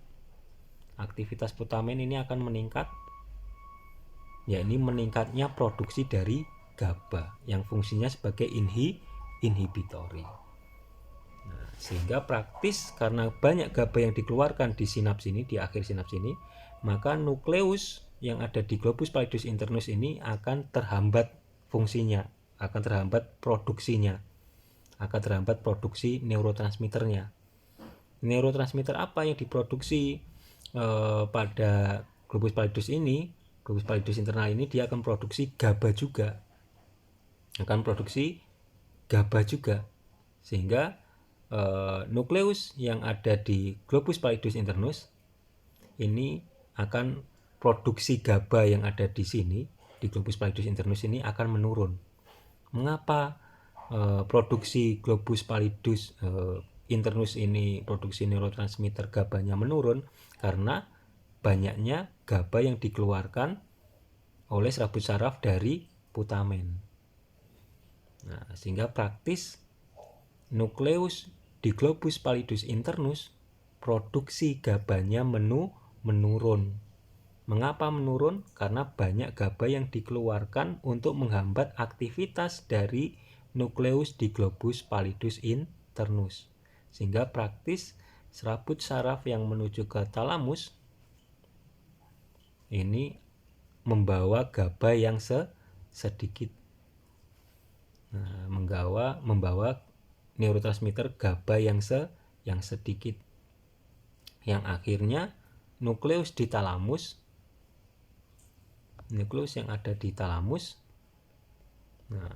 Aktivitas putamen ini akan meningkat, yakni meningkatnya produksi dari GABA yang fungsinya sebagai inhibitori. Nah, sehingga praktis karena banyak GABA yang dikeluarkan di sinaps ini, di akhir sinaps ini, maka nukleus yang ada di globus pallidus internus ini akan terhambat fungsinya, akan terhambat produksinya, akan terhambat produksi neurotransmitternya. Neurotransmitter apa yang diproduksi pada globus pallidus ini, globus pallidus internal ini, dia akan produksi GABA juga, sehingga nukleus yang ada di globus pallidus internus ini akan produksi GABA yang ada di sini di globus pallidus internus ini akan menurun. Mengapa produksi globus pallidus internus ini, produksi neurotransmitter GABA-nya menurun? Karena banyaknya GABA yang dikeluarkan oleh serabut saraf dari putamen. Nah, sehingga praktis nukleus di globus pallidus internus produksi GABA-nya menurun. Mengapa menurun? Karena banyak GABA yang dikeluarkan untuk menghambat aktivitas dari nukleus di globus pallidus internus. Sehingga praktis serabut saraf yang menuju ke talamus ini membawa GABA yang sedikit. Nah, membawa neurotransmitter GABA yang sedikit. Yang akhirnya nukleus yang ada di talamus, nah,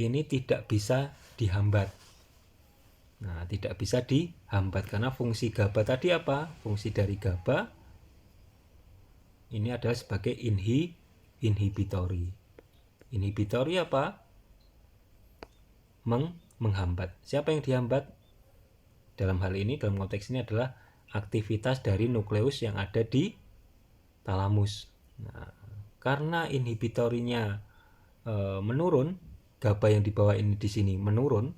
ini tidak bisa dihambat. Nah, tidak bisa dihambat karena fungsi GABA tadi apa? Fungsi dari GABA ini adalah sebagai inhibitori. Inhibitori apa? Menghambat. Siapa yang dihambat? Dalam hal ini, dalam konteks ini adalah aktivitas dari nukleus yang ada di talamus. Nah, karena inhibitorinya menurun, GABA yang dibawa ini di sini menurun,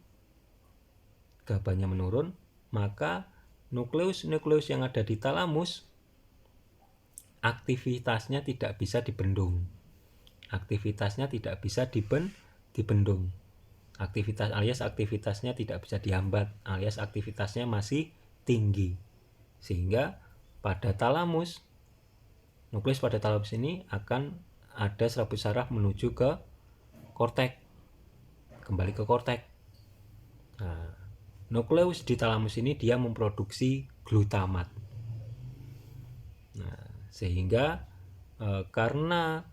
GABA-nya menurun, maka nukleus yang ada di talamus aktivitasnya tidak bisa dibendung. Aktivitasnya tidak bisa dibendung. Aktivitasnya tidak bisa dihambat, alias aktivitasnya masih tinggi. Sehingga pada talamus, nukleus pada talamus ini akan ada serabut saraf menuju ke korteks, kembali ke korteks. Nah, nukleus di talamus ini dia memproduksi glutamat. Nah, sehingga karena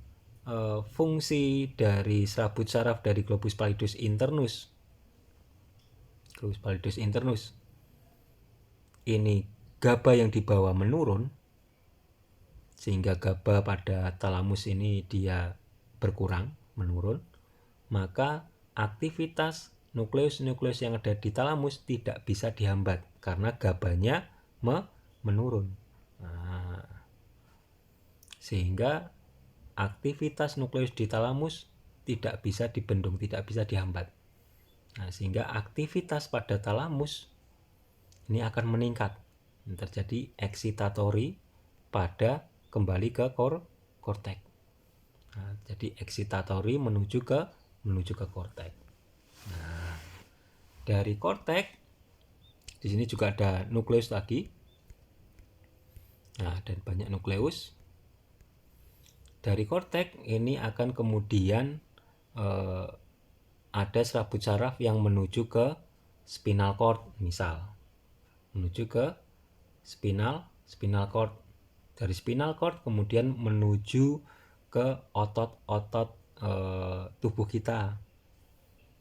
fungsi dari serabut saraf dari globus pallidus internus ini GABA yang dibawa menurun, sehingga GABA pada talamus ini dia berkurang, menurun, maka aktivitas nukleus yang ada di talamus tidak bisa dihambat karena GABA-nya menurun. Nah, sehingga aktivitas nukleus di talamus tidak bisa dibendung, tidak bisa dihambat. Nah, sehingga aktivitas pada talamus ini akan meningkat. Terjadi eksitatori pada kembali ke korteks. Nah, jadi eksitatori menuju ke korteks. Nah, dari korteks di sini juga ada nukleus lagi. Nah, dan banyak nukleus. Dari korteks ini akan kemudian ada serabut saraf yang menuju ke spinal cord, misal menuju ke spinal cord. Dari spinal cord kemudian menuju ke otot-otot tubuh kita.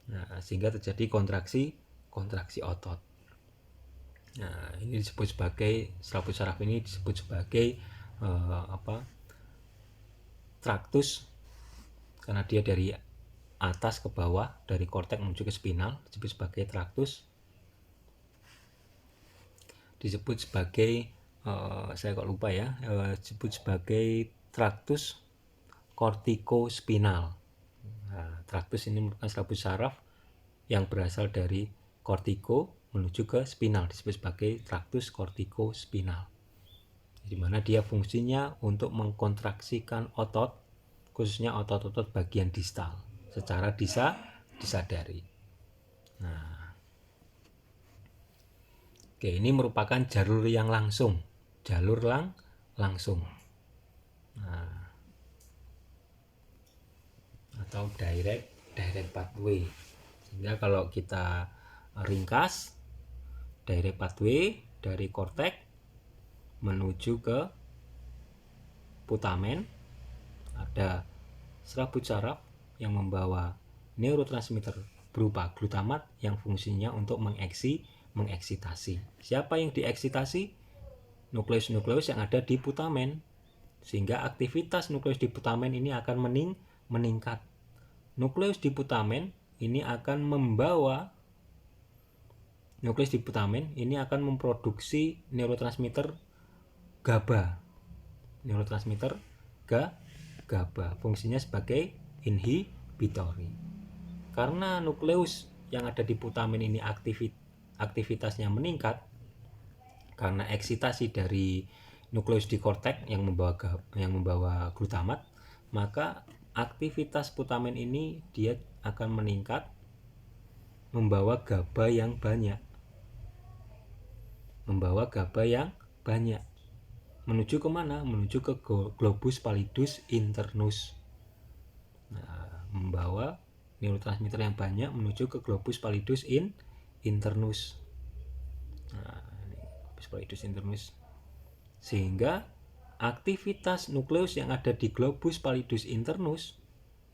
Nah, sehingga terjadi kontraksi otot. Nah, ini disebut sebagai serabut saraf ini disebut sebagai traktus, karena dia dari atas ke bawah, dari korteks menuju ke spinal, disebut sebagai traktus. Disebut sebagai saya kok lupa ya, disebut sebagai traktus kortikospinal. Nah, traktus ini merupakan selaput saraf yang berasal dari kortiko menuju ke spinal, disebut sebagai traktus kortikospinal, di mana dia fungsinya untuk mengkontraksikan otot, khususnya otot-otot bagian distal secara disadari. Nah, oke, ini merupakan jalur yang langsung, langsung. Nah, atau direct pathway. Sehingga kalau kita ringkas, direct pathway dari korteks menuju ke putamen, ada serabut saraf yang membawa neurotransmitter berupa glutamat yang fungsinya untuk mengeksitasi. Siapa yang dieksitasi? Nukleus-nukleus yang ada di putamen. Sehingga aktivitas nukleus di putamen ini akan meningkat. Nukleus di putamen ini akan membawa nukleus di putamen ini akan memproduksi neurotransmitter GABA. Neurotransmitter GABA fungsinya sebagai inhibitori. Karena nukleus yang ada di putamen ini aktivitasnya meningkat karena eksitasi dari nukleus di korteks yang membawa glutamat, maka aktivitas putamen ini dia akan meningkat membawa GABA yang banyak. Menuju kemana? Menuju ke globus pallidus internus. Nah, membawa neurotransmitter yang banyak menuju ke globus pallidus internus. Nah, ini globus pallidus internus. Sehingga aktivitas nukleus yang ada di globus pallidus internus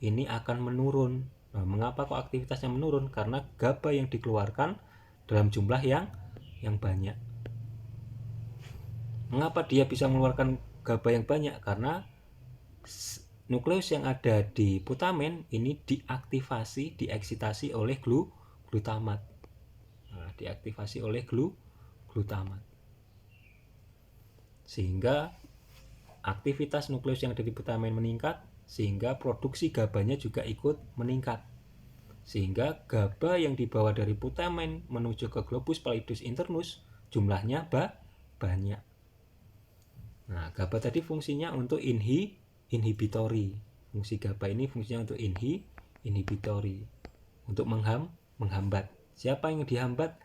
ini akan menurun. Nah, mengapa kok aktivitasnya menurun? Karena GABA yang dikeluarkan dalam jumlah yang banyak. Mengapa dia bisa mengeluarkan GABA yang banyak? Karena nukleus yang ada di putamen ini dieksitasi oleh glutamat. Nah, diaktifasi oleh glutamat. Sehingga aktivitas nukleus yang ada di putamen meningkat, sehingga produksi GABA-nya juga ikut meningkat. Sehingga GABA yang dibawa dari putamen menuju ke globus pallidus internus jumlahnya banyak. Nah, GABA tadi fungsinya untuk inhibitori. Fungsi GABA ini fungsinya untuk inhibitori, untuk menghambat. Siapa yang dihambat?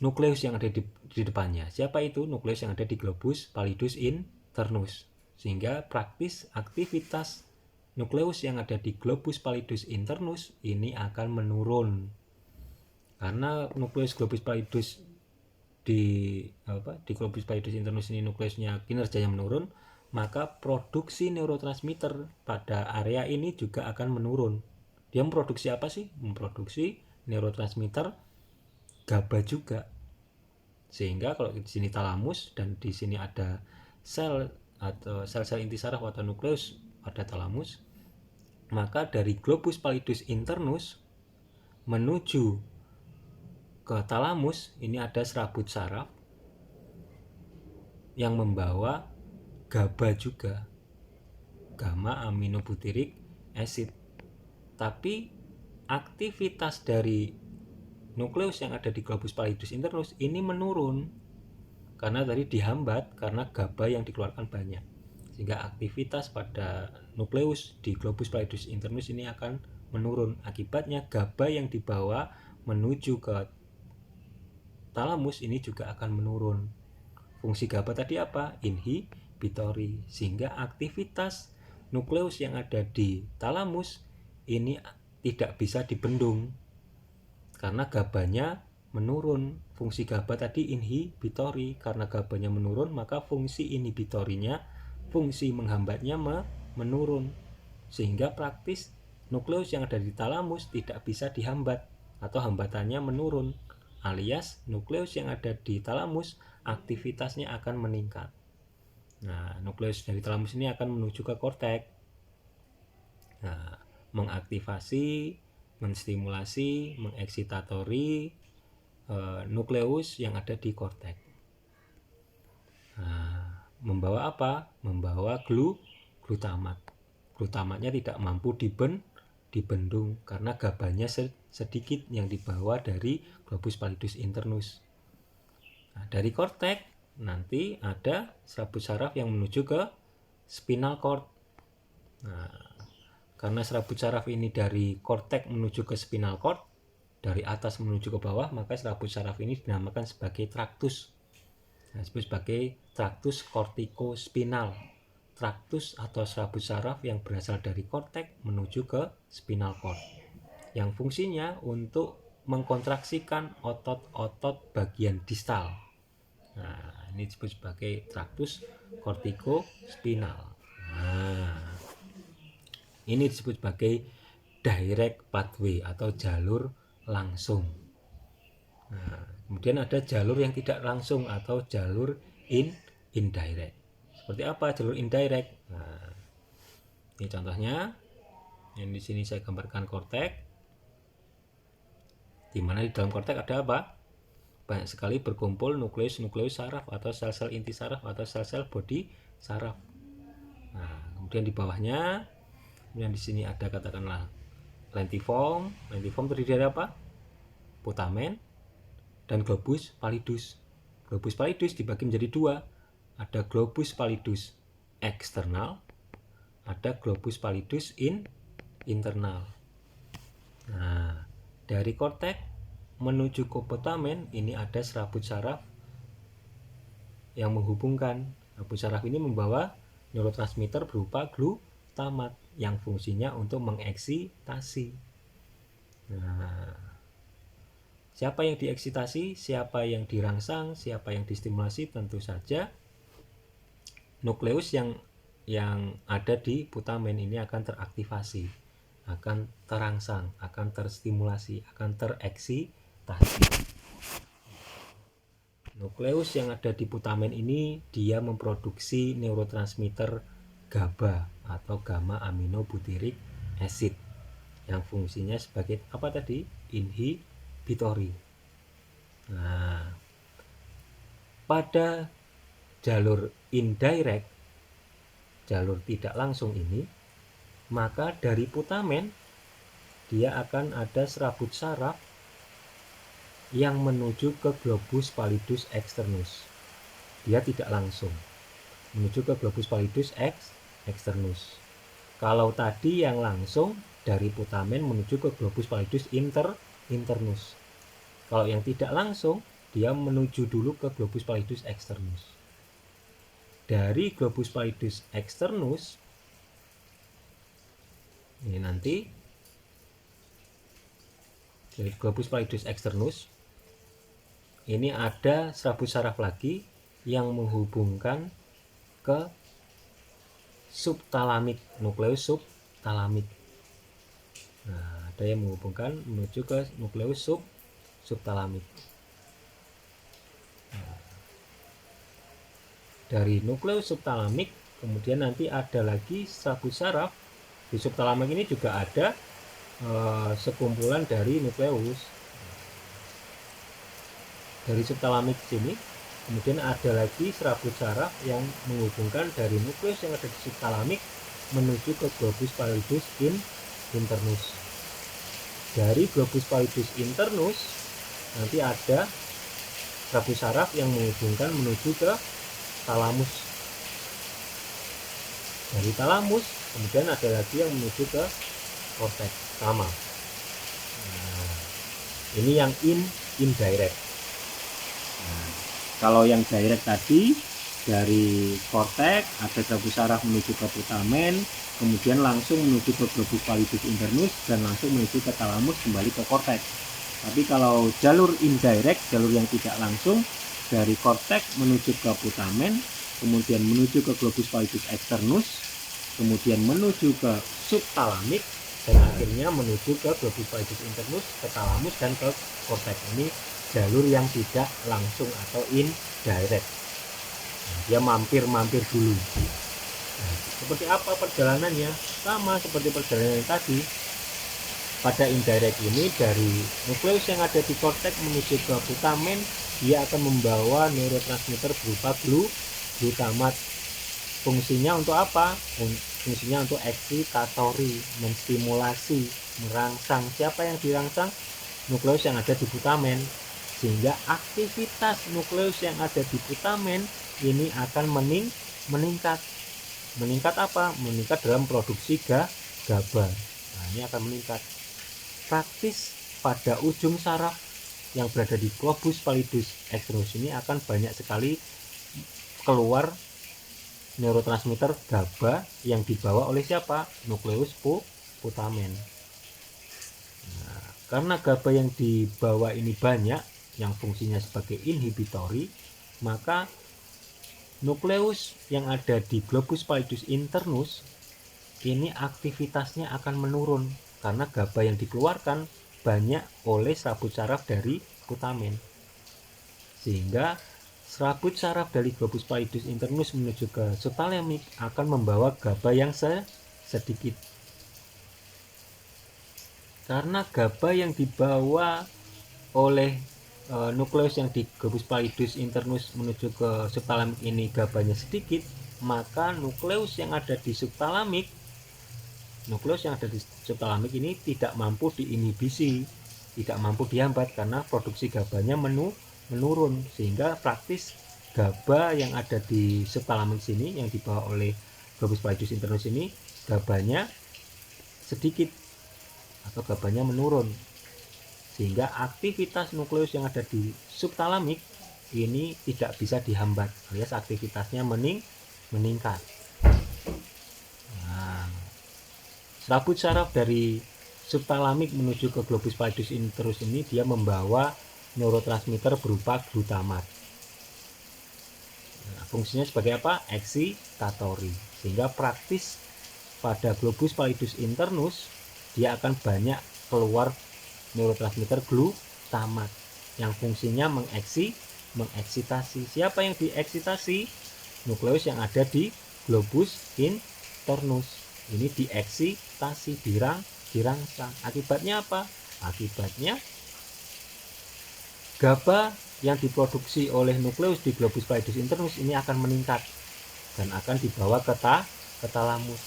Nukleus yang ada di depannya. Siapa itu? Nukleus yang ada di globus pallidus internus. Sehingga praktis aktivitas nukleus yang ada di globus pallidus internus ini akan menurun. Karena nukleus globus pallidus di globus pallidus internus ini nukleusnya kinerjanya menurun, maka produksi neurotransmitter pada area ini juga akan menurun. Dia memproduksi apa sih? Memproduksi neurotransmitter GABA juga. Sehingga kalau di sini talamus dan di sini ada sel atau sel-sel inti saraf atau nukleus pada talamus, maka dari globus pallidus internus menuju ke talamus ini ada serabut saraf yang membawa GABA juga, gamma aminobutyric acid. Tapi aktivitas dari nukleus yang ada di globus pallidus internus ini menurun karena tadi dihambat karena GABA yang dikeluarkan banyak. Sehingga aktivitas pada nukleus di globus pallidus internus ini akan menurun. Akibatnya GABA yang dibawa menuju ke talamus ini juga akan menurun. Fungsi GABA tadi apa? Inhibitori. Sehingga aktivitas nukleus yang ada di talamus ini tidak bisa dibendung karena GABA-nya menurun. Fungsi GABA tadi inhibitori. Karena GABA-nya menurun, maka fungsi inhibitorinya, fungsi menghambatnya menurun. Sehingga praktis nukleus yang ada di talamus tidak bisa dihambat atau hambatannya menurun. Alias nukleus yang ada di talamus aktivitasnya akan meningkat. Nah, nukleus dari talamus ini akan menuju ke korteks. Nah, mengaktifasi, menstimulasi, mengeksitatori nukleus yang ada di korteks. Nah, membawa apa? Membawa glutamat. Glutamatnya tidak mampu dibendung karena gabahnya sedikit yang dibawa dari globus pallidus internus. Nah, dari korteks nanti ada serabut saraf yang menuju ke spinal cord. Nah, karena serabut saraf ini dari korteks menuju ke spinal cord, dari atas menuju ke bawah, maka serabut saraf ini dinamakan sebagai traktus. Nah, disebut sebagai traktus kortikospinal. Traktus atau serabut saraf yang berasal dari korteks menuju ke spinal cord, yang fungsinya untuk mengkontraksikan otot-otot bagian distal. Nah, ini disebut sebagai traktus kortikospinal. Nah, ini disebut sebagai direct pathway atau jalur langsung. Nah, kemudian ada jalur yang tidak langsung atau jalur indirect. Seperti apa jalur indirect? Nah, ini contohnya. Yang di sini saya gambarkan korteks. Di mana di dalam korteks ada apa? Banyak sekali berkumpul nukleus-nukleus saraf atau sel-sel inti saraf atau sel-sel bodi saraf. Nah, kemudian di bawahnya, kemudian di sini ada katakanlah lentiform. Lentiform terdiri dari apa? Putamen dan globus pallidus. Globus pallidus dibagi menjadi dua. Ada globus pallidus eksternal, ada globus pallidus internal. Nah, dari korteks menuju ke putamen ini ada serabut saraf yang menghubungkan. Serabut saraf ini membawa neurotransmitter berupa glutamat yang fungsinya untuk mengeksitasi. Nah, siapa yang dieksitasi, siapa yang dirangsang, siapa yang distimulasi? Tentu saja nukleus yang ada di putamen ini akan teraktivasi, akan terangsang, akan terstimulasi, akan tereksitasi. Nukleus yang ada di putamen ini dia memproduksi neurotransmitter GABA atau gamma aminobutyric acid yang fungsinya sebagai apa tadi? Inhibitory. Nah, pada jalur indirect, jalur tidak langsung ini, maka dari putamen dia akan ada serabut saraf yang menuju ke globus pallidus externus. Dia tidak langsung menuju ke globus pallidus externus. Kalau tadi yang langsung dari putamen menuju ke globus pallidus internus. Kalau yang tidak langsung dia menuju dulu ke globus pallidus externus. Dari globus pallidus externus ini nanti dari globus pallidus externus ini ada serabut saraf lagi yang menghubungkan ke subtalamik, nukleus subtalamik. Nah, ada yang menghubungkan menuju ke nukleus subtalamik. Nah, dari nukleus subtalamik kemudian nanti ada lagi serabut saraf. Di subtalamik ini juga ada sekumpulan dari nukleus. Dari subtalamik sini kemudian ada lagi serabut saraf yang menghubungkan dari nukleus yang ada di subtalamik menuju ke globus pallidus internus. Dari globus pallidus internus nanti ada serabut saraf yang menghubungkan menuju ke talamus. Dari talamus kemudian ada lagi yang menuju ke korteks sama. Nah, ini yang indirect. Nah, kalau yang direct tadi dari korteks ada serabut saraf menuju ke putamen, kemudian langsung menuju ke globus pallidus internus dan langsung menuju ke talamus kembali ke korteks. Tapi kalau jalur indirect, jalur yang tidak langsung dari korteks menuju ke putamen, kemudian menuju ke globus pallidus externus, kemudian menuju ke subtalamik, dan akhirnya menuju ke globus pallidus internus, ke talamus dan ke korteks. Ini jalur yang tidak langsung atau indirect. Nah, dia mampir-mampir dulu. Nah, seperti apa perjalanannya? Sama seperti perjalanan yang tadi. Pada indirect ini dari nukleus yang ada di korteks menuju ke putamen, dia akan membawa neurotransmitter berupa glutamat. Fungsinya untuk apa? Fungsinya untuk eksitatori, menstimulasi, merangsang. Siapa yang dirangsang? Nukleus yang ada di glutamen. Sehingga aktivitas nukleus yang ada di glutamen ini akan meningkat. Meningkat apa? Meningkat dalam produksi GABA. Nah, ini akan meningkat. Praktis pada ujung saraf yang berada di globus pallidus externus ini akan banyak sekali keluar neurotransmitter GABA yang dibawa oleh siapa? Nukleus putamen. Nah, karena GABA yang dibawa ini banyak, yang fungsinya sebagai inhibitori, maka nukleus yang ada di globus pallidus internus ini aktivitasnya akan menurun karena GABA yang dikeluarkan banyak oleh serabut saraf dari putamen, sehingga serabut saraf dari globus pallidus internus menuju ke subtalemik akan membawa GABA yang sedikit. Karena GABA yang dibawa oleh nukleus yang di globus pallidus internus menuju ke subtalamik ini GABA-nya sedikit, maka nukleus yang ada di subtalamik ini tidak mampu diinhibisi, tidak mampu dihambat karena produksi GABA-nya menurun, sehingga praktis GABA yang ada di subtalamik sini yang dibawa oleh globus pallidus internus ini GABA-nya sedikit atau GABA-nya menurun, sehingga aktivitas nukleus yang ada di subtalamik ini tidak bisa dihambat alias aktivitasnya meningkat. Nah, serabut saraf dari subtalamik menuju ke globus pallidus internus ini dia membawa neurotransmitter berupa glutamat. Nah, fungsinya sebagai apa? Eksitatori. Sehingga praktis pada globus pallidus internus dia akan banyak keluar neurotransmitter glutamat yang fungsinya mengeksitasi. Siapa yang dieksitasi? Nukleus yang ada di globus internus. Ini dieksitasi, dirangsang. Akibatnya apa? Akibatnya GABA yang diproduksi oleh nukleus di globus pallidus internus ini akan meningkat dan akan dibawa ke talamus,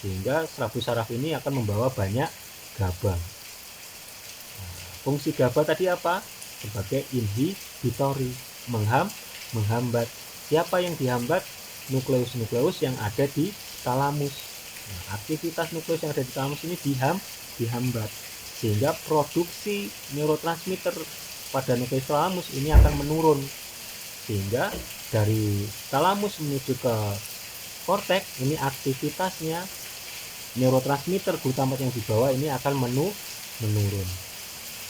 sehingga serabut saraf ini akan membawa banyak GABA. Fungsi GABA tadi apa? Sebagai inhibitori, menghambat. Siapa yang dihambat? Nukleus-nukleus yang ada di talamus. Nah, aktivitas nukleus yang ada di talamus ini dihambat, sehingga produksi neurotransmitter pada nukleus talamus ini akan menurun, sehingga dari talamus menuju ke korteks ini aktivitasnya neurotransmitter glutamat yang dibawa ini akan menurun.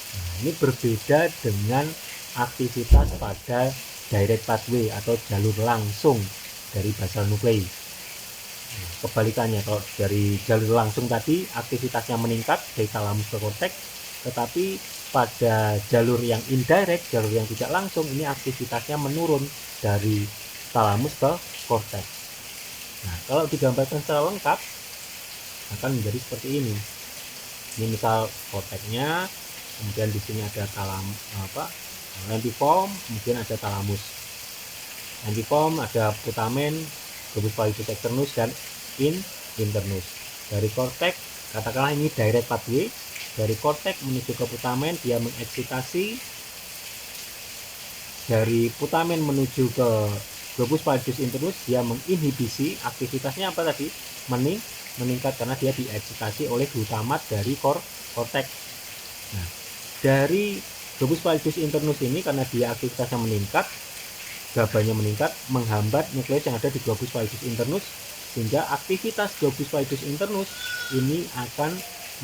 Nah, ini berbeda dengan aktivitas pada direct pathway atau jalur langsung dari basal nuklei. Nah, kebalikannya, kalau dari jalur langsung tadi aktivitasnya meningkat dari talamus ke korteks, tetapi pada jalur yang indirect, jalur yang tidak langsung, ini aktivitasnya menurun dari talamus ke korteks. Nah, kalau digambarkan secara lengkap akan menjadi seperti ini. Ini misal korteksnya, kemudian di sini ada lentiform, kemudian ada talamus. Lentiform ada putamen, globus pallidus externus dan internus. Dari korteks, katakanlah ini direct pathway, dari korteks menuju ke putamen dia mengeksitasi, dari putamen menuju ke globus pallidus internus dia menginhibisi. Aktivitasnya apa tadi? Meningkat karena dia dieksitasi oleh glutamat dari korteks. Nah, dari globus pallidus internus ini karena dia aktivitasnya meningkat, GABA-nya meningkat, menghambat nukleus yang ada di globus pallidus internus, sehingga aktivitas globus pallidus internus ini akan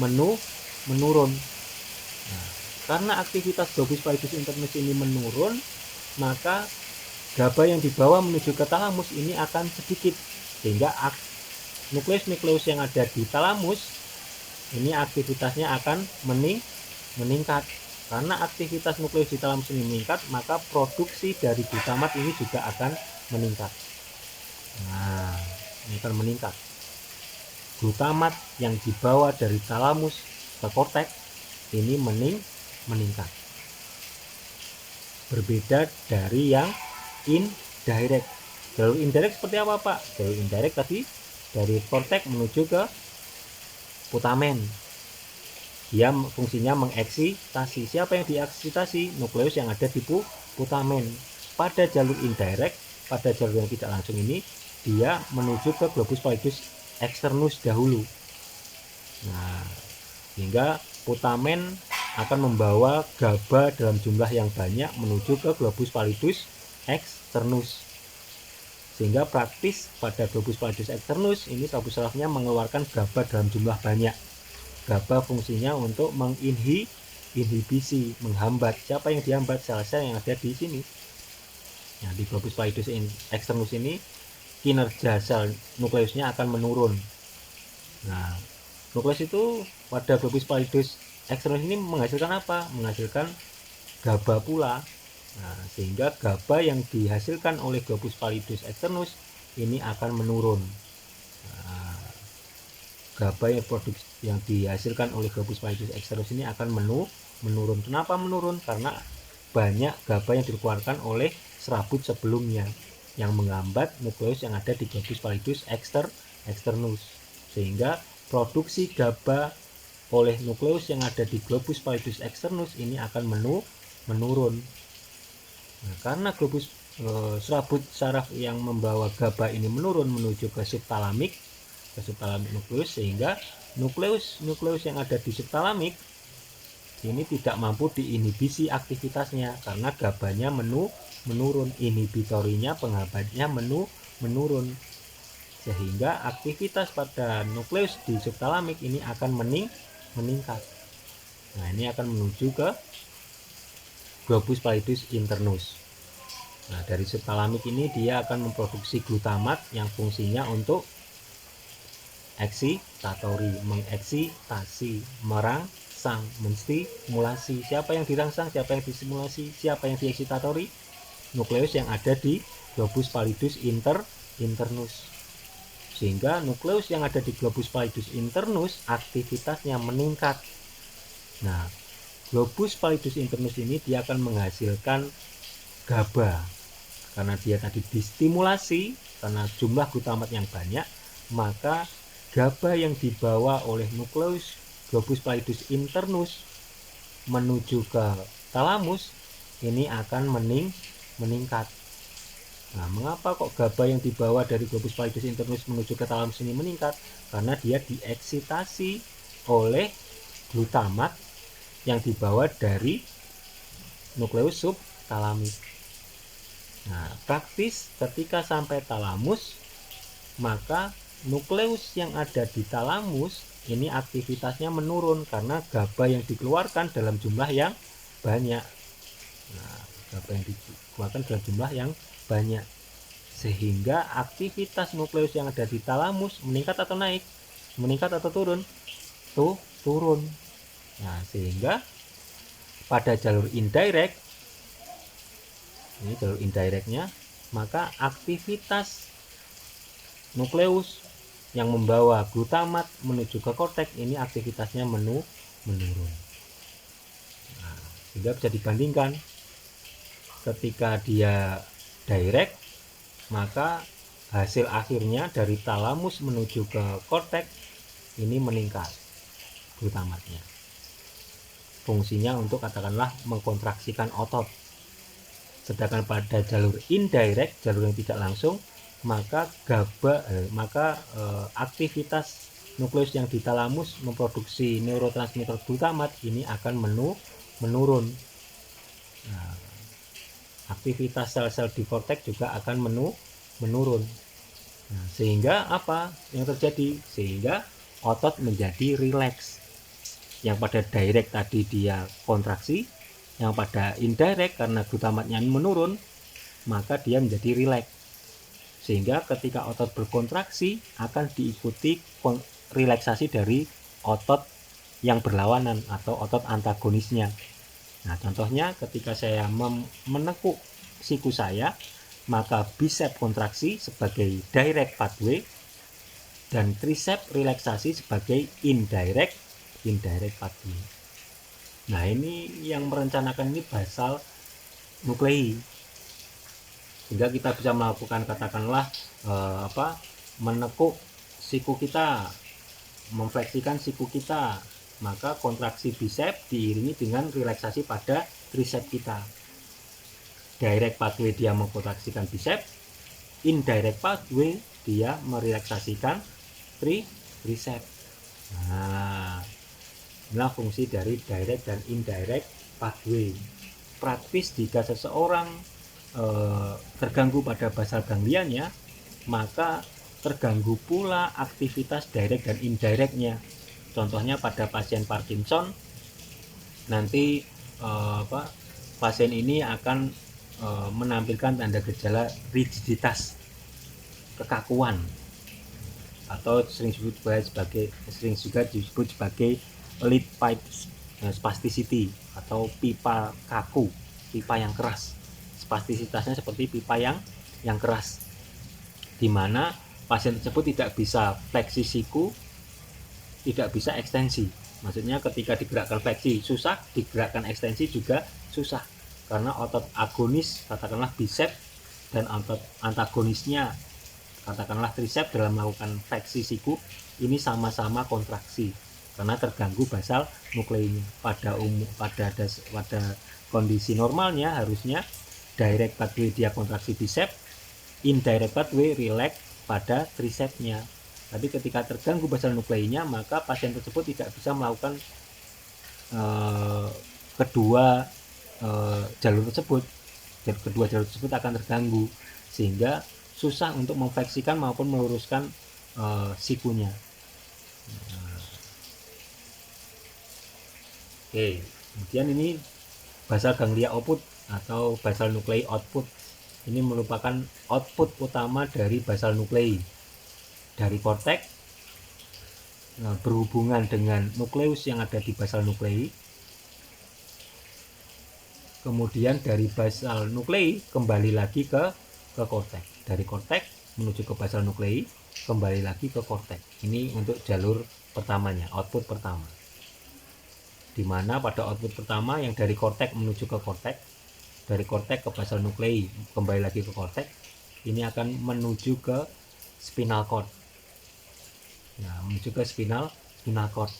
menurun. Nah, karena aktivitas globus pallidus internus ini menurun, maka GABA yang dibawa menuju ke talamus ini akan sedikit, sehingga nukleus-nukleus yang ada di talamus ini aktivitasnya akan meningkat. Karena aktivitas nukleus di talamus ini meningkat, maka produksi dari glutamat ini juga akan meningkat. Nah, ini akan meningkat. Glutamat yang dibawa dari talamus ke korteks ini meningkat. Berbeda dari yang indirect. Jalur indirect seperti apa Pak? Jalur indirect tadi dari korteks menuju ke putamen. Dia fungsinya mengeksitasi. Siapa yang dieksitasi? Nukleus yang ada di putamen. Pada jalur indirect, pada jalur yang tidak langsung ini, dia menuju ke globus pallidus externus dahulu. Nah, sehingga putamen akan membawa GABA dalam jumlah yang banyak menuju ke globus pallidus externus. Sehingga praktis pada globus pallidus externus ini sabuk sarafnya mengeluarkan GABA dalam jumlah banyak. GABA fungsinya untuk menginhibisi, menghambat. Siapa yang dihambat? Sel-sel yang ada di sini. Nah, di globus pallidus externus ini kinerja sel nukleusnya akan menurun. Nah, nukleus itu pada globus pallidus externus ini menghasilkan apa? Menghasilkan GABA pula. Nah, sehingga GABA yang dihasilkan oleh globus pallidus externus ini akan menurun. GABA yang dihasilkan oleh globus pallidus externus ini akan menurun. Kenapa menurun? Karena banyak GABA yang dikeluarkan oleh serabut sebelumnya yang menghambat nukleus yang ada di globus pallidus externus. Sehingga produksi GABA oleh nukleus yang ada di globus pallidus externus ini akan menurun. Nah, karena globus serabut saraf yang membawa GABA ini menurun menuju ke subtalamik nukleus, sehingga nukleus yang ada di subtalamik ini tidak mampu diinhibisi aktivitasnya karena GABA-nya menurun, inhibitorinya, penghambatnya menurun, sehingga aktivitas pada nukleus di subtalamik ini akan meningkat. Nah, ini akan menuju ke globus pallidus internus. Nah, dari subtalamik ini dia akan memproduksi glutamat yang fungsinya untuk eksitatori, mengeksitasi, merangsang, menstimulasi. Siapa yang dirangsang? Siapa yang distimulasi? Siapa yang dieksitatori? Nukleus yang ada di globus pallidus internus. Sehingga nukleus yang ada di globus pallidus internus aktivitasnya meningkat. Nah, globus pallidus internus ini dia akan menghasilkan GABA. Karena dia tadi distimulasi, karena jumlah glutamat yang banyak, maka GABA yang dibawa oleh nukleus globus pallidus internus menuju ke talamus ini akan meningkat. Nah, mengapa kok GABA yang dibawa dari globus pallidus internus menuju ke talamus ini meningkat? Karena dia dieksitasi oleh glutamat yang dibawa dari nukleus subtalamik. Nah, praktis ketika sampai talamus, maka nukleus yang ada di talamus ini aktivitasnya menurun karena GABA yang dikeluarkan dalam jumlah yang banyak. Nah, GABA yang dikeluarkan dalam jumlah yang banyak, sehingga aktivitas nukleus yang ada di talamus meningkat atau naik? Meningkat atau turun? Turun. Nah, sehingga pada jalur indirect, ini jalur indirectnya, maka aktivitas nukleus yang membawa glutamat menuju ke korteks ini aktivitasnya menurun. Nah, sehingga bisa dibandingkan ketika dia direct, maka hasil akhirnya dari talamus menuju ke korteks ini meningkat glutamatnya. Fungsinya untuk katakanlah mengkontraksikan otot. Sedangkan pada jalur indirect, jalur yang tidak langsung, maka aktivitas nukleus yang di talamus memproduksi neurotransmitter glutamat ini akan menurun. Nah, aktivitas sel-sel di korteks juga akan menurun. Nah, sehingga apa yang terjadi? Sehingga otot menjadi rileks. Yang pada direct tadi dia kontraksi, yang pada indirect karena glutamatnya menurun, maka dia menjadi rileks. Sehingga ketika otot berkontraksi akan diikuti relaksasi dari otot yang berlawanan atau otot antagonisnya. Nah, contohnya ketika saya menekuk siku saya, maka bicep kontraksi sebagai direct pathway dan tricep relaksasi sebagai indirect pathway. Nah, ini yang merencanakan ini basal nuklei. sehingga kita bisa melakukan katakanlah menekuk siku kita, memfleksikan siku kita, maka kontraksi bicep diiringi dengan relaksasi pada tricep kita. Direct pathway dia mengkontraksikan bicep, indirect pathway dia merelaksasikan tricep. Nah, inilah fungsi dari direct dan indirect pathway. Praktis jika seseorang terganggu pada basal ganglianya, maka terganggu pula aktivitas direct dan indirectnya. Contohnya pada pasien Parkinson, nanti pasien ini akan menampilkan tanda gejala rigiditas, kekakuan, atau sering juga disebut sebagai lead pipe spasticity atau pipa kaku, pipa yang keras. Spastisitasnya seperti pipa yang keras, di mana pasien tersebut tidak bisa fleksi siku, tidak bisa ekstensi. Maksudnya ketika digerakkan fleksi susah, digerakkan ekstensi juga susah, karena otot agonis katakanlah bicep dan otot antagonisnya katakanlah tricep dalam melakukan fleksi siku ini sama-sama kontraksi karena terganggu basal nukleinya. Pada kondisi normalnya harusnya direct pathway dia kontraksi bicep, indirect pathway relax pada tricepnya. Tapi ketika terganggu basal nukleinya, maka pasien tersebut tidak bisa melakukan kedua jalur tersebut. Kedua jalur tersebut akan terganggu sehingga susah untuk memfleksikan maupun meluruskan sikunya. Oke, kemudian ini basal ganglia output atau basal nuklei output. Ini merupakan output utama dari basal nuklei. Dari korteks berhubungan dengan nukleus yang ada di basal nuklei. Kemudian dari basal nuklei kembali lagi ke korteks. Dari korteks menuju ke basal nuklei, kembali lagi ke korteks. Ini untuk jalur pertamanya, output pertama. Di mana pada output pertama yang dari korteks menuju ke korteks, dari korteks ke basal nuklei, kembali lagi ke korteks, ini akan menuju ke spinal cord. Nah, menuju ke spinal cord.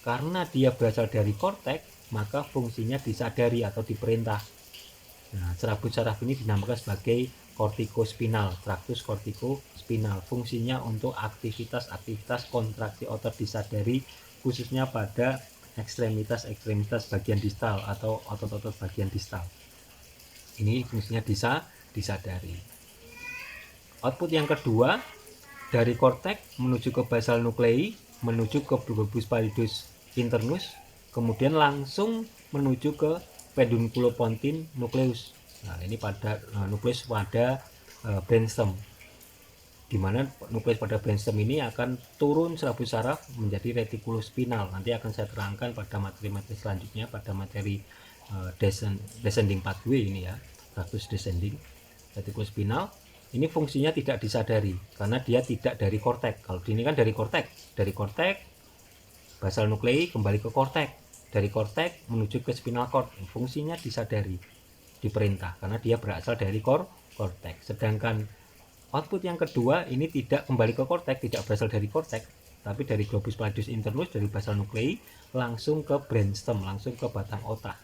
Karena dia berasal dari korteks, maka fungsinya disadari atau diperintah. Nah, serabut saraf ini dinamakan sebagai kortikospinal, traktus kortikospinal. Fungsinya untuk aktivitas kontraksi otot disadari, khususnya pada ekstremitas bagian distal atau otot-otot bagian distal. Ini fungsinya disadari. Output yang kedua, dari korteks menuju ke basal nuklei, menuju ke bulbus pallidus internus, kemudian langsung menuju ke pedunculopontine nucleus. Nah, ini pada nukleus pada brainstem, di mana nukleus pada brainstem ini akan turun serabut saraf menjadi retikulospinal. Nanti akan saya terangkan pada materi-materi selanjutnya, pada materi descending pathway ini ya, traktus descending. Retikulospinal ini fungsinya tidak disadari karena dia tidak dari korteks. Kalau ini kan dari korteks, basal nuklei kembali ke korteks, dari korteks menuju ke spinal cord, fungsinya disadari, diperintah karena dia berasal dari korteks. Sedangkan output yang kedua ini tidak kembali ke korteks, tidak berasal dari korteks, tapi dari globus pallidus internus, dari basal nuklei langsung ke brainstem, langsung ke batang otak.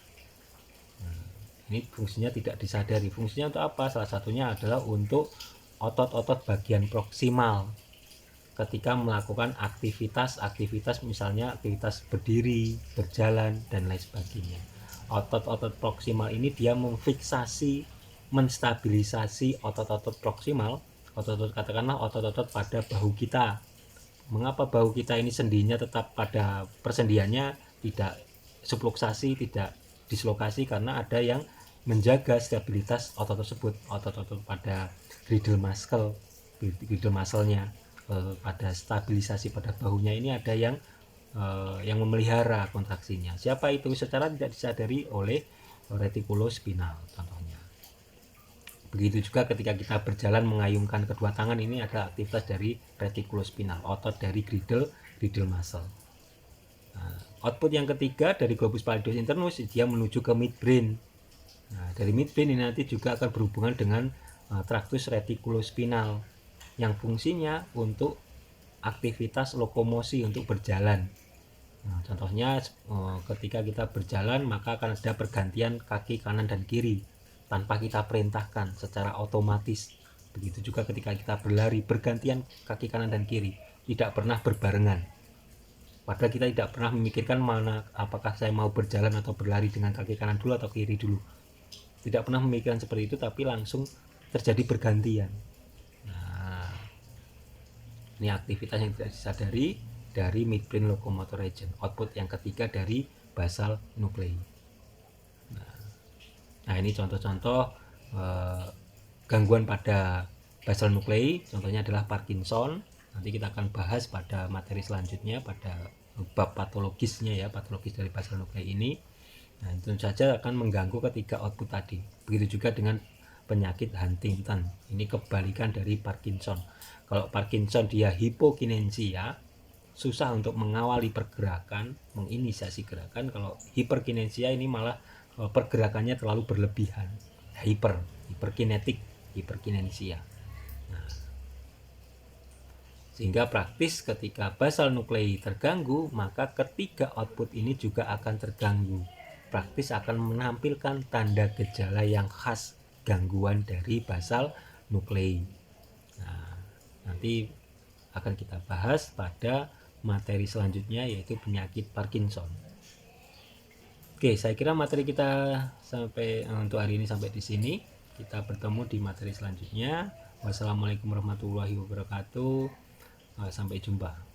Ini fungsinya tidak disadari. Fungsinya untuk apa? Salah satunya adalah untuk otot-otot bagian proksimal ketika melakukan aktivitas misalnya aktivitas berdiri, berjalan, dan lain sebagainya. Otot-otot proksimal ini dia memfiksasi, menstabilisasi otot-otot proksimal, katakanlah otot-otot pada bahu kita. Mengapa bahu kita ini sendinya tetap pada persendiannya, tidak subluksasi, tidak dislokasi? Karena ada yang menjaga stabilitas otot tersebut, otot-otot pada griddle muscle-nya, pada stabilisasi pada bahunya ini ada yang memelihara kontraksinya. Siapa itu? Secara tidak disadari oleh retikulospinal contohnya. Begitu juga ketika kita berjalan mengayunkan kedua tangan, ini ada aktivitas dari retikulospinal, otot dari griddle muscle. Nah, output yang ketiga dari globus pallidus internus, dia menuju ke midbrain. Nah, dari midbrain ini nanti juga akan berhubungan dengan tractus reticulospinal yang fungsinya untuk aktivitas lokomosi, untuk berjalan. Nah, contohnya ketika kita berjalan maka akan ada pergantian kaki kanan dan kiri tanpa kita perintahkan, secara otomatis. Begitu juga ketika kita berlari, bergantian kaki kanan dan kiri, tidak pernah berbarengan. Padahal kita tidak pernah memikirkan mana apakah saya mau berjalan atau berlari dengan kaki kanan dulu atau kiri dulu. Tidak pernah memikirkan seperti itu, tapi langsung terjadi bergantian. Nah, ini aktivitas yang tidak disadari dari midbrain locomotor region, output yang ketiga dari basal nuclei. Nah, ini contoh-contoh gangguan pada basal nuclei, contohnya adalah Parkinson. Nanti kita akan bahas pada materi selanjutnya pada bab patologisnya ya, patologis dari basal nuclei ini. Nah, tentu saja akan mengganggu ketiga output tadi. Begitu juga dengan penyakit Huntington. Ini kebalikan dari Parkinson. Kalau Parkinson dia hipokinensia, susah untuk mengawali pergerakan, menginisiasi gerakan. Kalau hiperkinensia ini malah pergerakannya terlalu berlebihan, hiperkinetik, hiperkinensia. Nah, sehingga praktis ketika basal nuclei terganggu, maka ketiga output ini juga akan terganggu. Praktis akan menampilkan tanda gejala yang khas gangguan dari basal nuclei. Nah, nanti akan kita bahas pada materi selanjutnya, yaitu penyakit Parkinson. Oke, saya kira materi kita sampai untuk hari ini sampai di sini. Kita bertemu di materi selanjutnya. Wassalamualaikum warahmatullahi wabarakatuh. Sampai jumpa.